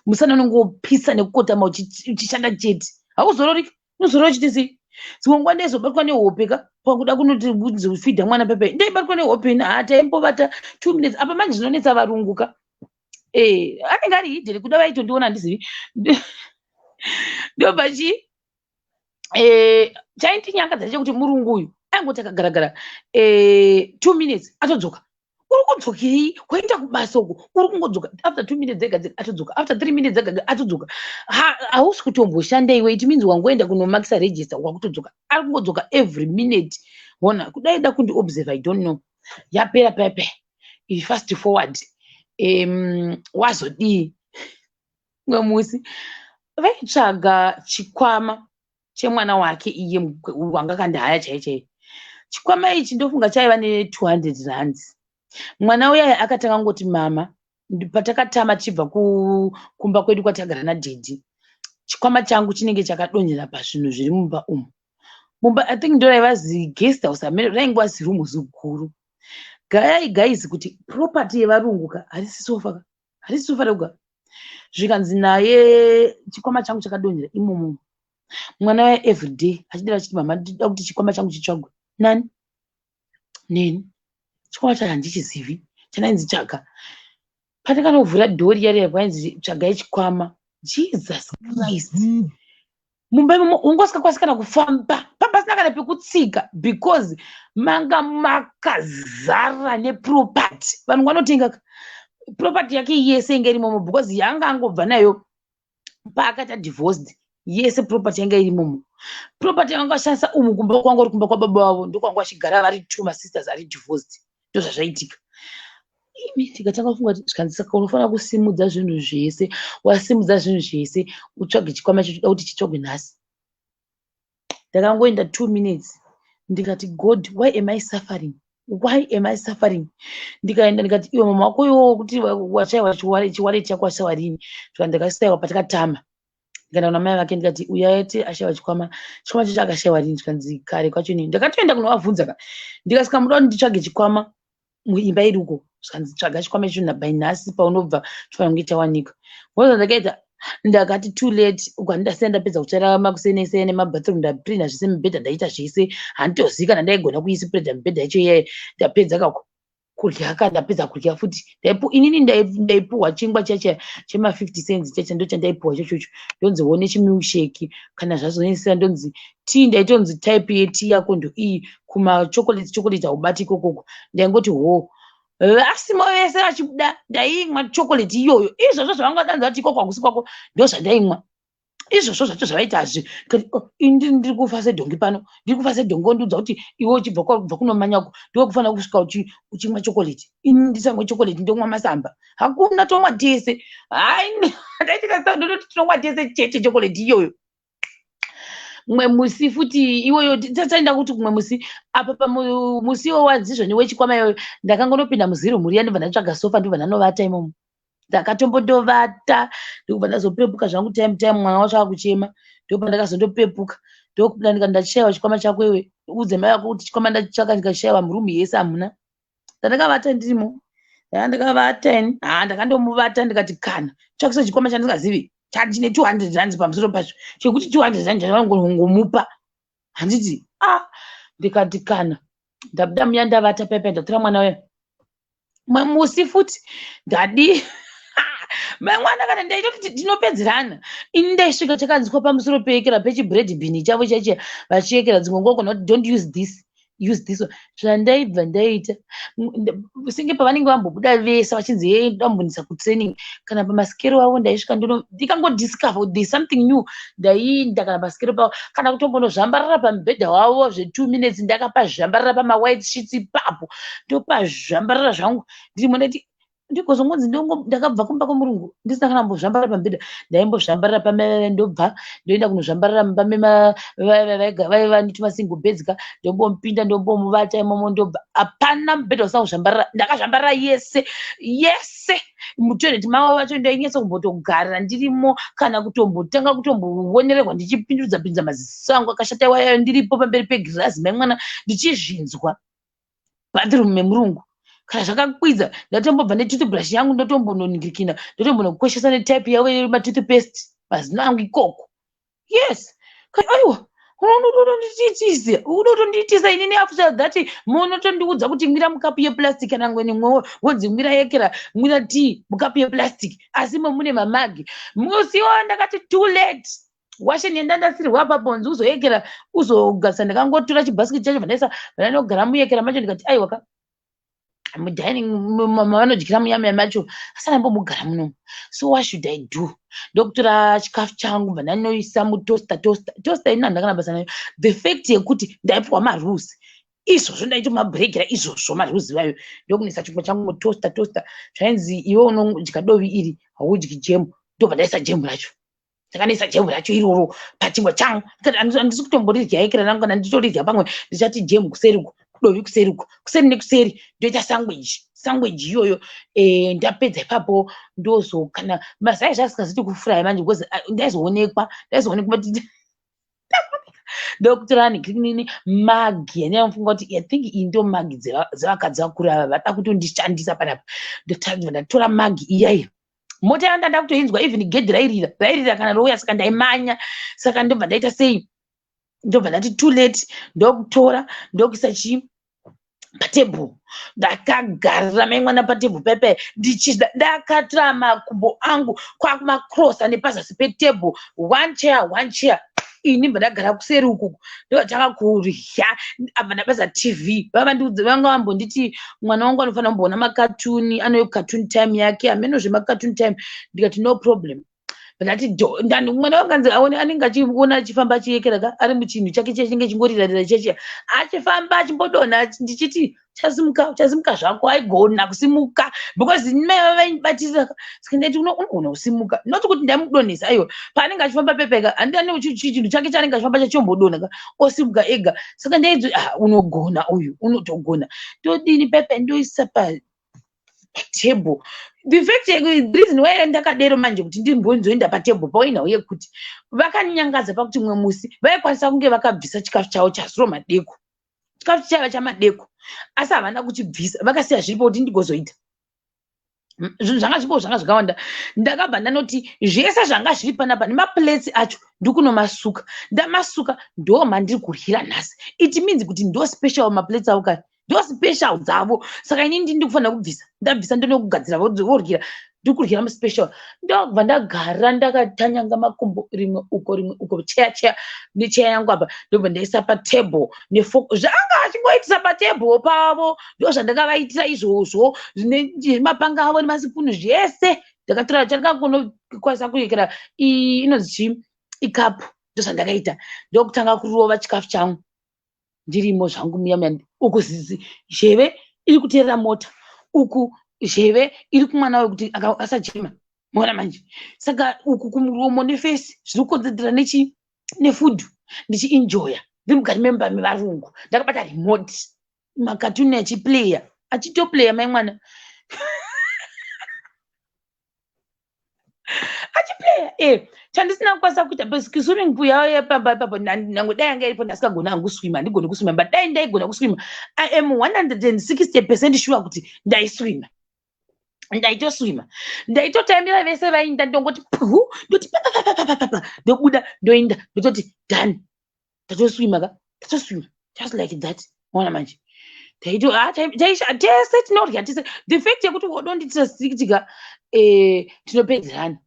Musana unongopisa nekukotama uchishanda chete. Hauzorori unozorora chitisi. Dzimwe nguva ndaizobatwa nehope pakuda kunoti fidha mwana pepe ndaibatwa nehope taimbovata 2 minutes. Apa manje zvinonetsa varunguka. Anenge ari hidheri kuda vaitondiona handizivi. Ndo bachi chaindinyangadza chekuti murungu uyu aingoti akagaragara 2 minutes atodzoka. Uri udzokei waenda kubasa uko uri kungodzoka after 2 minutes dzega atodzoka after 3 minutes dzega atodzoka hausi kutomboshanda iwe it means wangoenda kunomakisa register wakutodzoka ari kungodzoka every minute wona kudai da kundi observe I don't know yapera pepe fast forward wazodii mwe musi vaitsvaga chikwama chemwana wake iye wanga kandihaya chaichai chikwama ichi ndofunga chaiva ne200 rands mwana uya akatanga ngoti mama patakatama chibva kumba kwedu kwatagara nadhidhi chikwama changu chinenge chakadonhera pazvinhu zviri mumba umu mumba I think ndo raiva guest house amene rainge zirumu ziguru gayai guys kuti property yevarunguka harisi sofa rega zvikanzi naye chikwama changu chakadonhera imomo mwana waye everyday achidira chiti mama ndida kuti chikwama changu chitsvagwe nani neni chikwama chacho handichizivi chanainzi tsvaga pandakanovhura dhori yari yakwainzi tsvagai chikwama Jesus Christ mumba imomo ungosingakwanisi kana kufamba papasina kana pekutsika because manga makazara neproperty vanhu vanotenga property yake yese inge irimomo because yanga angobva nayo paakata divorced yese property yanga irimomo property yanga ashandisa umu kumba kwangu uri kumba kwababa vavo ndokwanga vachigara vari 2 masisters ari divorced ndozvazvaitika imi tikatanga kufunga kuti zvikanzi unofanira kusimudza zvinhu zvese wasimudza zvinhu zvese utsvage chikwama chacho kuti chitsvagwe nhasi ndakangoenda 2 minutes ndikati God why am I suffering ndikaenda ndikati iwe mama wako iwo kuti wachaiwa chiware chako washaiwa rini ndikasaiwa patakatama ndikaenda kuna mai vake ndikati uyayete ashaiwa chikwama chacho akashaiwa rini zvikanzi kare kwacho nini ndakatoenda kunovabvunza ndikasvika muda kuti nditsvage chikwama muimba iri uko zvikanzi tsvaga chikwama icho nabai nhasi paunobva chifanira kunge chawanika voza ndakaita ndakati too late ukandidasiya ndapedza kutsvaira makusenesene mabathroom ndaprinda zvese mibhedha ndaita zvese handitozivi kana ndaigona kuisipredha mibhedha yacho iyaye ndapedza kurya ndapedza kurya futi inini ndaipuhwa chingwa chacha chema50 cents chacha ndo chandaipuhwa chochocho ndonzi one chimilkshake kana zvazonesera ndonzi tii ndaitonzi type yetii yako ndo iyi kumachokolate haubati ikokoko ndaingoti vasimo vese vachibuda ndaimwa chokolate iyoyo izvozvo zvavangadanza kuti ikoko hakusi kwako ndo zvandaimwa izvozvo zvacho zvavaitazve ndiri kufa sedhongi pano ndiri kufa sedhongi ondiudza kuti iwe uchibva kunomanyako ndiwe kufanira kusvika uchimwa chokolate ini ndisamwe chokolate ndomwa masamba hakuna tomwa tese ndaitika ndoti tinomwa tese chete chokolate iyoyo mwe musi futi iwoyo tataenda kuti kumwe musi apa pamusi wadzizvo newechikwama iyoyo ndakangondopinda muzirumu riya ndibva ndatsvaga sofa ndibva ndanovata imomo ndakatombodovata ndokubva ndazopepuka zvangu time mwana wacho akuchema ndokubva ndakazondopepuka ndokubva ndikandachaiwa chikwama chako iwe udze mai vako kuti chikwama ndachitsvaka ndikashaiwa murumu yese hamuna ndandakavata ndirimo ndakavata ini ndakandomuvata ndikati kana tsvakisa chikwama chandingazivi chine 200 rands pamusoro pacho chekuti 200 rands vangongomupa handiti ndikati kana ndabuda muya ndavata pepe ndatora mwana wewe musi futi ndadi mwana kana ndaita kuti tinopedzerana ini ndaisvika chakanzwa pamusoro peekera pechibread bin chavo chacho vachiekera dzimwe ngokona kuti don't use this zvandaibva ndaita singe pavanenge vambobuda vese vachinzi ndambonisa kutraining kana pamasikero avo ndaisvika ndikangodiscover there's something new ndainda kana pasikero pavo kana kutombonozvambarara pamubhedha wavo zve2 minutes ndakapazvambarara pamawhite sheets ipapo ndopazvambarara zvangu ndirimo ndati ndikozongonzi ndakabva kumba kwemurungu ndisina kana mbozvambarara pamubhedha ndaimbozvambarara pamaveve ndobva ndoenda kunozvambarara mumba vaiva nitumasingle beds ndombomupinda ndombomuvata imomo ndobva hapana mubhedha usina kuzvambarara ndakazvambarara yese mutoileti mavo vacho ndainyatsa kumbotogara ndirimo kana kutombotanga kutomboonererwa ndichipindudza maziso angu akashata iwayayo ndiripo pamberi pegirazi maimwana ndichizvinzwa bathroom memurungu kana zvakakwidza ndatombobva netoothbrush yangu ndotombononingirikina ndotombonokweshesa netype yavo yematoothpaste mazino angu ikoko yes aiwa unotondiitisa inini after that munotondiudza kuti mwira mukapu yeplastic kana ngweni mwewo wonzi mwira yekera mwira tii mukapu yeplastic asi mune mamagi musiwo ndakati too late washe nienda ndasirwa apapo uzoyekera uzogasa ndakangotora chibhasikiti chacho vandaisa vananogara muyekera macho ndikati aiwaka mudining mavanodyira munyama macho asana mbomugara munomu. So what should I do? Ndokutora chikafu changu bva ndanoisa mutosta ina ndakana basa nayo. The fact yekuti ndaipiwa marules izvozvo ndaitomabhurekera izvozvo marules iwayo ndokunisa chingwa changu mutosta zvainzi iwe unodya dovi iri haudyi jemu, ndobva ndaisa jemu racho. Ndakanisa jemu racho iroro pachingwa changu. Handisi kutomboridya kana nangana nditoridya pamwe ndichati jemu kuseri uko, dovi kuseri uko, kuseri nekuseri ndoita sandwich iyoyo. Ndapedza ipapo ndozokana mazai zvasikaziti kufurayi manje because ndaizoonekwa ndokutora nini magi yandafunga kuti I think iyi ndio magi dzevakadzi vakuru ava vada kutondishandisa panapa. Ndatora magi iyayo mota yanda ndakutoinzwa even gedhi rairira kana rouya, saka ndaimanya. Saka ndobva ndaita sei, ndobva ndati too late ndokutora ndokuisa chii patebhuru. Ndakagarira maimwana patebhuru pepe ndichidya. Ndakatora makumbo angu kwakumakrosa nepazasi petebhuru, one chair. Ini bva ndagara kuseri uku ndotanga kurya. Abva ndabasa TV. Vanga vambonditi mwana wangu anofanira kumboona makatuni, anoyo cartoon time yake, hameno zvemakatuni time. Ndikati no problem. Ndati mwana wangu anenge achiona achifamba achiyekera ari muchinhu chake chinenge chingoriratira cheche, achifamba achimbodonha. Ndichiti chasimuka zvako, aigona kusimuka because mai vaibatisa. Saka ndati unogona kusimuka, not kuti ndamudonhesa aiwa. Paanenge achifamba pepeka handiyane chinhu chake chaanenge achifamba chachombodonha osimuka ega. Saka ndaiti unogona uyu, unotogona. Todini pepe ndoisa patebhuru. The fact the reason why ndakadero manje kuti ndimbonzoenda patebhuru painawo yekuti vakaninyangadza pakuti mwe musi vaikwanisa kunge vakabvisa chikafu chavo chazuro madeko, chikafu chaiva chamadeko, asi havana kuchibvisa, vakasiya zviripo kuti ndigozoita. Zvanga zvipo zvanga zvakawanda. Ndakabva ndanoti zvese zvanga zviri panapa nemaplates acho ndikunomasuka. Ndamasuka ndo mandiri kuryira nhasi. It means kuti ndo special maplates avo kare, ndo special dzavo. Saka inini ndikufanira kubvisa, ndabvisa ndonokugadzira voryira, ndikuryira muspecial. Ndobva ndagara ndakatanyanga makumbo rimwe uko cheya necheya yangu apa. Ndobva ndaisa patebhuru nefoku zvanga achingoitisa patebhuru pavo. Ndo zvandakavaitira izvozvo mapanga avo nemasipunu zvese. Ndakatora chandakakwanisa kuyekera inonzi ikapu. Ndo zvandakaita ndokutanga kurova chikafu changu ndirimo zvangu muya. Uku zheve iri kuteerera mota, uku zheve iri kumwana wekuti asajima. Mona manje. Saka uku kumuromo nefesi zviri kukonzerera nefudhu ndichienjoya ndiri mukati memba mevarungu. Ndakabata remote, makatuni achitoplaya maimwana achiplaya. Chandisina kukwanisa kuita because swimming pool yavo yepamba ipapo nangodai yanga iripo ndasikagona hangu kuswima, ndigone kuswima, but dai ndaigona kuswima I am 160% sure kuti ndaiswima. Ndaitoswima, ndaitotambira vese vainda, ndongoti puhu, ndoti papapapapapa, ndobuda ndoinda, ndototi done, ndatoswima just like that. Mona manje tese tinorya tese. The fact yekuti wodonditira strictika tinopedzerana.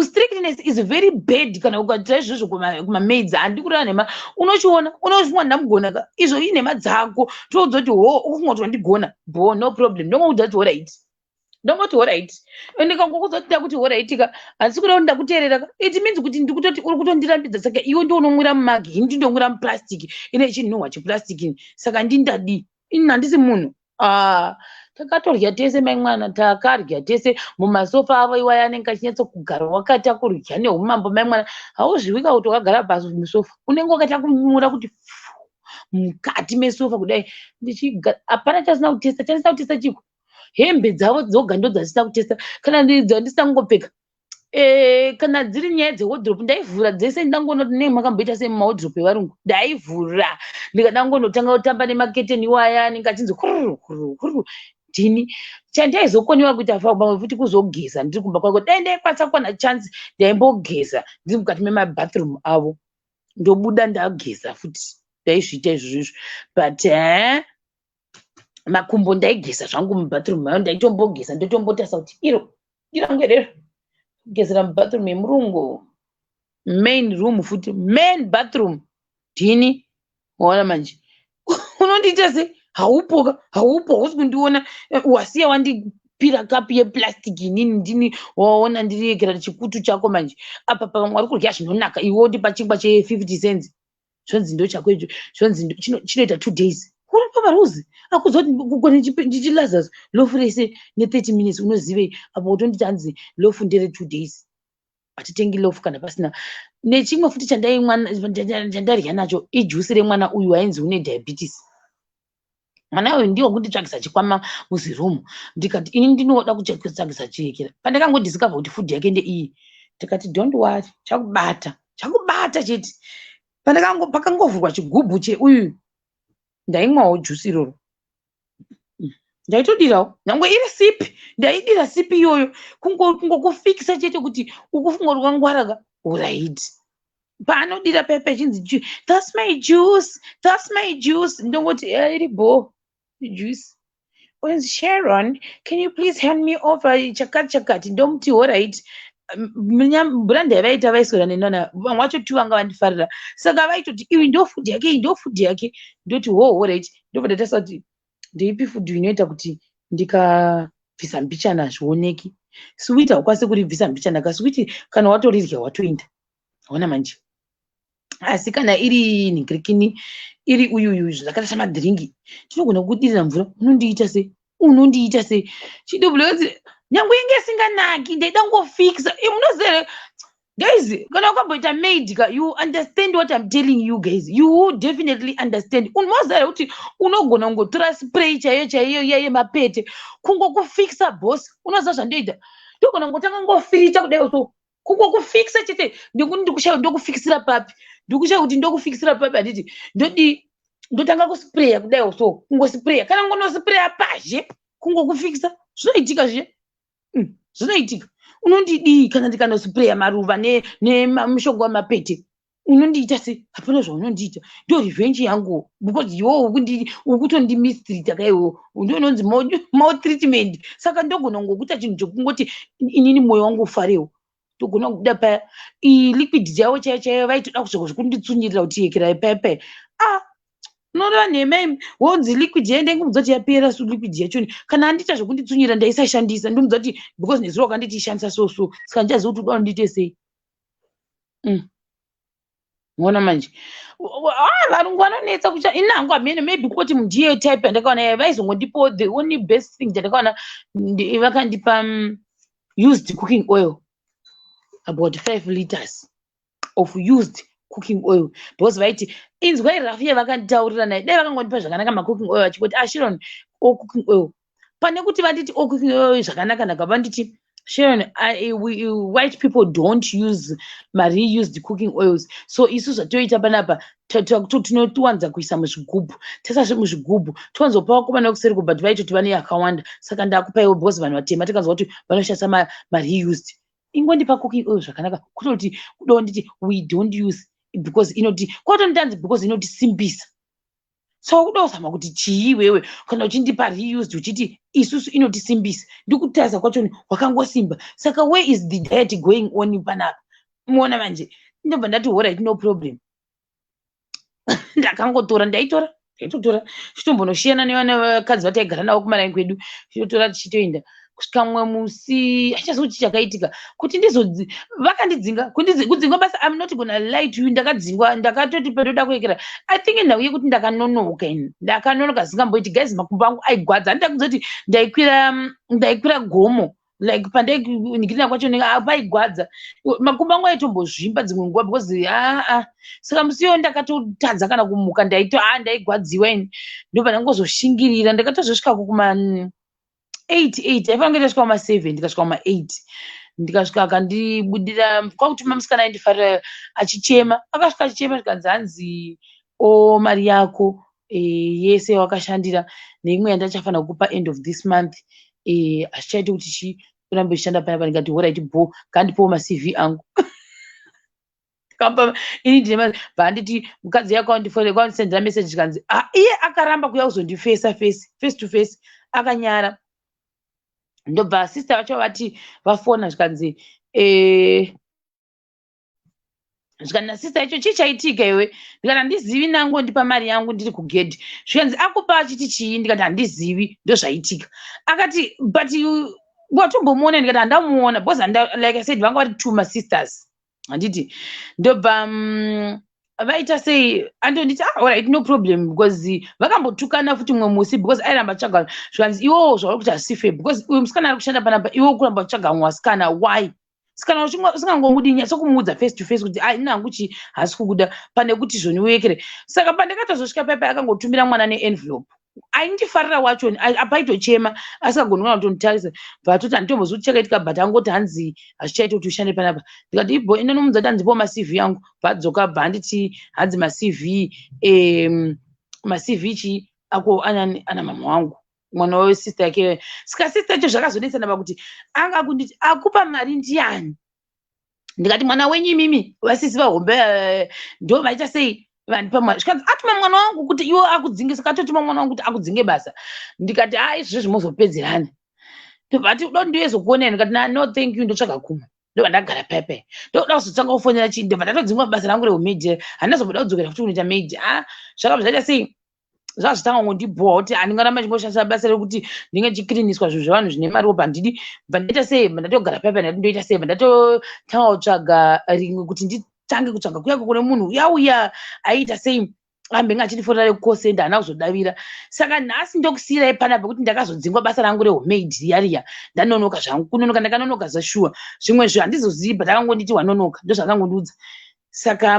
Strictness is very bad. Kana ukatira izvozvo kumamaids handi kurana nema, unochiona unoziva ndamugona ka izvo inema dzako tozoti ukungoti wandigona no problem. Ndongoti alright. Ndikangokuzotida kuti alright ka handisi kuda kuti ndakuteerera ka, it means kuti ndikutoti uri kutondirambidza. Saka iwe ndio unomwira mumagi, ini ndindomwira muplastic ine chinhuwa cheplastic. Saka ndindadi ini handisi munhu. Takatorya tese maimwana, takarya tese mumasofa avo iwaya anenge achinyatso kugara wakata kurya neumambo maimwana. Hauzviwika kuti wakagara pasi musofa, unenge wakata kumura kuti mukati mesofa kudai. Hapana chasina kutesta chiko. Hembe dzavo dzoga ndo dzasina kutesta, kana ndisina kungopfeka. Kana dziri nyaya dzewardrobe ndaivhura dzese, ndangonoti nei makamboita semawardrobe evarungu, ndaivhura ndikadangonotanga kutamba nemaketeni iwaya anenge achinzi kururu. Ndini chandaizokoniwa kuita pamwe futi kuzogeza ndiri kumba kwako. Dai ndaikwanisa kuwana chance ndaimbogeza ndiri mukati memabathroom avo, ndobuda ndageza futi, ndaizviita izvozvo. But makumbo ndaigeza zvangu mubathroom ayo, ndaitombogeza ndotombotasa kuti iro ngerero kugezera mubathroom yemurungu, main room futi, main bathroom. Ndini waona manje unondiita se haupo hausi kundiona wasiya wandipira kapu yeplastiki inini ndini waona ndiriegera chikutu chako manje apa pamwe wari kurya zvinonaka iwe wondipa chingwa che50 cents zvonzi ndo chako icho zvonzi chinoita 2 days uri pamaruzi akuzoti kugone ndichilaza lofu rese ne30 minutes unozivei apa utonditi hanzi lofu ndere 2 days atitengi lofu kana pasina nechimwe futi chandarya nacho ijusi remwana uyu wainzi une diabetes. Mwana uyu ndiwo kunditsvagisa chikwama muzirumu ndikati ini ndinoda kutsvagisa chiekera pandakangodiscover kuti food yake ndeiyi ndikati don't worry chakubata cheti pakangovhurwa chigubhu cheuyu ndaimwawo jusi iroro ndaitodirawo nyangwe iri sipi ndaidira sipi iyoyo kungokufikisa chete kuti ukufunga kuti wangwaraka right paanodira pepe chinzi that's my juice ndongoti iri bo juice when's Sharon, can you please hand me over chakati ndomuti alright branda yavaita vaiswera nenana vamwe vacho tu vanga vandifarira saka vaitoti iwi ndo food yake ndoti alright ndobva tasa kuti ndeipi food inoita kuti ndikabvisa mbichana zvioneki sweet haukwanisi kuribvisa mbichana kaswiti kana watorirya watoinda aona manje asi kana iri nigirikini iri uyuyu zvakaita samadhiringi tinogona kudirira mvura unondiita se chidobhuleodzi nyangwe inge isinganaki ndaida ngofikisa munozere guys kana ukamboita maid you understand what I'm telling you guys, you definitely understand. Unmozere kuti unogona kungotora spray chaiyo yemapete kungokufikisa boss unoziva zvandoita ndogona kungotanga ngofirita kudai so kungokufikisa chete ndikushaya ndokufikisira papi handiti ndotanga kuspraya kudai so kungospraya kana ngonospraya pazhe kungokufikisa zvinoitika zvinoitika unondidii kana ndikanospraya maruva nemushonga wamapete unondiita se hapana zvaunondiita ndo revenge yangu because iwo ukutondimistrita kaiwo ndononzi maltreatment saka ndogona ngokuita chinhu chokungoti inini mwoyo wangu ufarewo ndogona kuda paya liquid yavo chaiyo vaitoda kusvika zvokunditsunyirira kuti yekera paya unoreva nhema wonzi liquid yaende ngumudza kuti yapera su liquid yachoni kana andita zvokunditsunyirira ndaisashandisa ndomudza kuti because nezuro wakanditi ishandisa so saka ndichaziva kuti uda undiite sei muona manje varungu vanonetsa kucha inangu hamene maybe kuti ndiye type yandakaona vaizongondipawo the only best thing yandakaona vakandipa used cooking oil about 5 liters of used cooking oil because vaiti inzwai rafu yavakanditaurira naye dai vakangondipa zvakanaka macooking oil achikoti Sharon all cooking oil pane kuti vanditi all cooking oil zvakanaka vanditi Sharon, white people don't use reused cooking oils. So isu zvatoita panapa tinowanza kuisa muzvigubhu tasazve muzvigubhu towanzopa vakomana kuseri but vaitoti vane yakawanda saka ndakupaiwo because vanhu vatema tikanzwa kuti vanoshandisa reused ingondipa cooking oil zvakanaka kutoti kudawo nditi we don't use because inoti kwatonditanzi because inotisimbisa so kudozama kuti chii wewe kana uchindipa reused uchiti isusu inotisimbisa ndikutaza kwachoni wakangosimba saka where is the diet going on panapa muona manje ndobva ndati alright no problem ndakangotora ndaitotora chitombonoshiyana nevana vakadzi vataigara navo kumaraini kwedu chitotora tichitoenda kusvika mumwe musi achaziva kuti chakaitika kuti vakandidzinga kudzinga basa I'm not gonna lie to you ndakadzingwa ndakatoti petoda kuekera I think nhau yekuti ndakanonoka zingamboiti guys makumbo angu aigwadza handida kuzoti ndaikwira gomo like pandainikirina kwacho paigwadza makumbo angu aitombozvimba dzimwe nguva because saka musiyo ndakatotadza kana kumuka ndaigwadziwa ini ndobva ndangozoshingirira ndakatozosvikako kuma 8 aifanira ndasvika kuma7 ndikasvika kuma8 ndikasvika akandibudira kwakuti mamusikana aindifarira achichema akasvika achichema zvikanzi hanzi mari yako yese wakashandira neimwe yandachafanira kukupa end of this month hazvichaiti kuti urambe uchishanda panapa ndikati alright bo ngandipewo maCV angu ini ndine vanditi mukadzi yako kwandisendera message zvikanzi iye akaramba kuuya kuzondifesa face to face akanyara ndobva sister vacho vati vafona zvikanzi zvikana sister icho chichaitika iwe ndikati handizivi nangu ndipa mari yangu ndiri kugedhi zvikanzi akupa achiti chii ndikati handizivi ndozvaitika akati but watombomuona ndikati handamuona because like I said vanga vari 2 masisters handiti ndobva vaita sei andonditi alright no problem because vakambotukana futi mumwe musi because airamba tsvaga zvikanzi iwowo zvauri kuti hasife because uyu musikana ari kushanda panapa iwo kuramba kutsvaga mwasikana why sikana usingangomudi sokumuudza face to face kuti nangu chi hasi kukuda pane kuti zvoniwekere saka pandakatozosvika paipai akangotumira mwana neenvelope aindifarira wacho apaitochema asikagonwa kutonditarisa vatoti handitombozi kuti chakaitika but angoti hanzi hazvichaita kuti ushande panapa ndikati ibo ina nomudza kuti hanzipo macv yangu bhadzoka bva handiti hanzi macv chi ako ana mama wangu mwana wesister yake sika sister yacho zvakazonetsana pakuti anga kunditi akupa mari ndiani ndikati mwana wenyu mimi vasisi vahombe ndo vaita sei vandipa mari zvikanzi atuma mwana wangu kuti iwo akudzinge saka atotuma mwana wangu kuti akudzinge basa ndikati izvozvo mozopedzerana ndobati uda ndiwezokuonera ndikati no thank you ndotsvaga kumwe ndobva ndagara paipai ndoda kuzotanga kufonera chii ndobva ndatodzingwa basa rangu reumaid handazomboda kudzokera futi kunoita maid zvakabva zvaita sei zvazvitanga ngondibhowa kuti handingaramba chingoshandisa basa rekuti ndinge chikiriniswa zvinhu zvevanhu zvine mari opa ndidi bva ndaita sei bva ndatogara paipai ndati ndoita sei bva ndatotanga kutsvaga rimwe kuti nditange kutsvaga kuyako kune munhu uya aiita sei ambe ngachitifonera rekukosenda hana kuzodavira saka nhasi ndokusiyirai panapa kuti ndakazodzingwa basa rangu reumaid riya ndanonoka zvangu kunonoka ndakanonoka zashuwa zvimwe zvo handizozivi but akangonditi wanonoka ndozvakangondiudza saka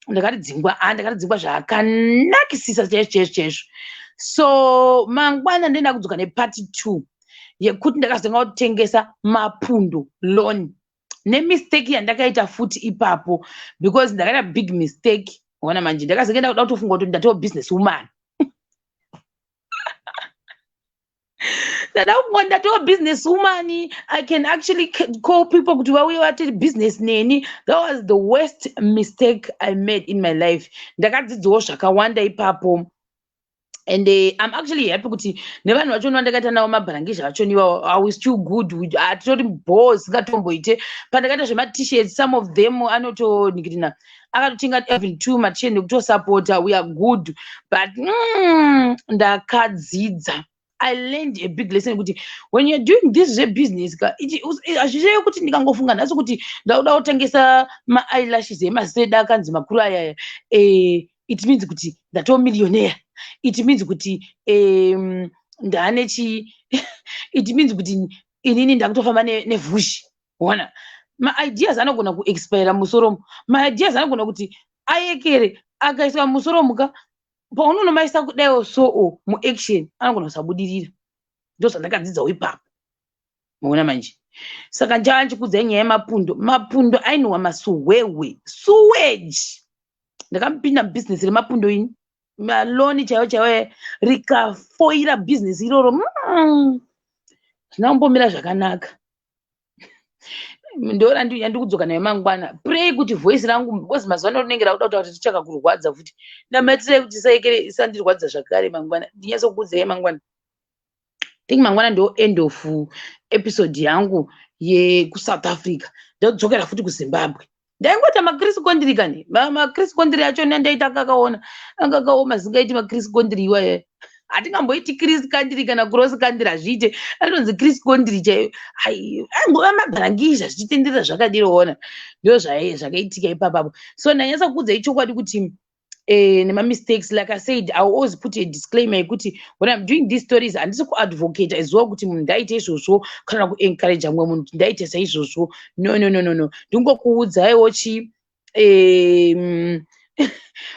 ndakatidzingwa zvakanakisisa chaizvo so mangwana ndoenda kudzoka nepart 2 yekuti ndakazonga kutengesa mapundo loan nemistake yandakaita futi ipapo because ndakaita big mistake ona manje ndakazongenda kuda kutofunga kuti ndatoo business woman ndatoo business woman I can actually call people kuti vauye vati business neni. That was the worst mistake I made in my life. Ndakadzidzawo zvakawanda ipapo and I'm actually happy kuti nevanhu vachona ndakaita nawo mabharangizha vachoniwa I was too good atori boss ngatomboite pandakaita zvema t-shirts some of them anotonikirina akatotenga even two machine kutosupporta we are good but ndakadzidza I learned a big lesson kuti when you're doing this business azvichayo kuti ndikangofunga nhasi kuti ndauda kutengesa ma-eyelashes emazeda akanzi makuru aya it means kuti ndatoo millionaire it means kuti ndane chi it means kuti inini ndakutofamba nevhushi ona ma-ideas anogona kuexpire musoro ma-ideas anogona kuti ayekere akaiswa musoro muka paunonomaisa kudaiwo soo muaction anogona kusabudirira ndozvandakadzidzawo ipapo muona manje saka njanchikudzai nyaya yemapundo ainwa masuhwehwe sewage ndakamupinda mubusiness remapundo ini maloni chaiwo rikafoira business iroro zvinakumbomira zvakanaka ndora ndikudzoka nayo mangwana pray kuti voice rangu because mazuva ano rinenge rakuda kuti tichaka kurwadza futi ndamatirai kuti saikere isandirwadza zvakare mangwana ndinyatsokuudzai mangwana think mangwana ndo end of episode yangu yekusouth africa ndodzokera futi kuzimbabwe ndaingota makrisi kondiri kani makrisi kondiri acho nandaita akakaoma zingaiti makrisi kondiri iwaye hatingamboiti krisi kandiri kana kurosi kandiri hazviite atonzi krisi kondiri chaiyo angova mabharangizha zvichitenderera zvakadiroona ndo zvakaitika ipapapo so ndanyatsa kuudza chokwadi kuti nema-mistakes like I said I will always put a disclaimer yekuti when I'm doing these stories handisi kuadvocate as well kuti munhu ndaite izvozvo kana kuencourage mumwe munhu kuti ndaite saizvozvo no ndingokuudzaiwo chi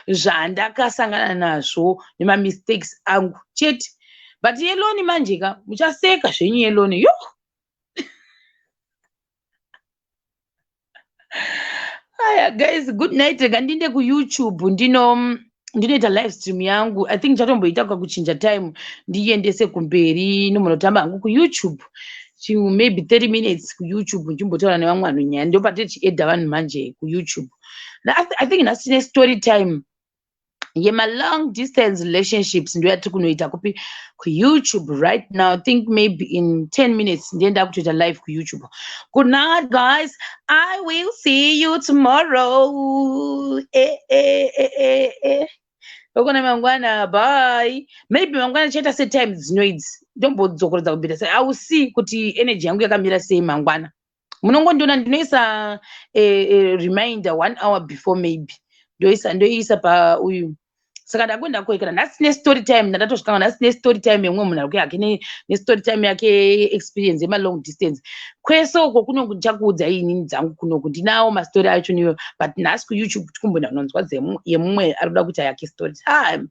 zvandakasangana nazvo nema-mistakes angu chete but yeloni manjeka muchaseka zvenyu yeloni yo aya guys good night rega ndinde kuyoutube ndinoita live stream yangu I think chatomboita kuchinja time ndiendese kumberi nomunotamba hangu kuyoutube maybe 30 minutes kuyoutube ndimbotaura nevamwe vanhu nyaya ndopatiri chiedha vanhu manje kuyoutube I think nasine story time yema long distance relationships ndo yatiri kunoita kupi kuYouTube right now. I think maybe in 10 minutes ndienda kutoita live kuYouTube. Good night guys, I will see you tomorrow. Okona mangwana, bye. Maybe mangwana cheta set time dzinoidzi ndombodzokorodza kubira sai I will see kuti energy yangu yakamira sei mangwana. Munongondiona ndinoisa reminder 1 hour before maybe ndoisa pa uyu. Saka ndakwenda koikana ndasine story time, ndatosvika ndasine story time yemwe munhu ari yake ne story time yake experience yema long distance. Kweso uko kunokuchakuudza inini dzangu kunoku ndinawo ma story acho niyo, but nhasi kuYouTube tikumbona unonzwa yemumwe ari kuda kuita yake story time.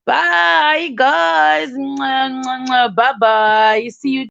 Bye guys, bye bye, see you.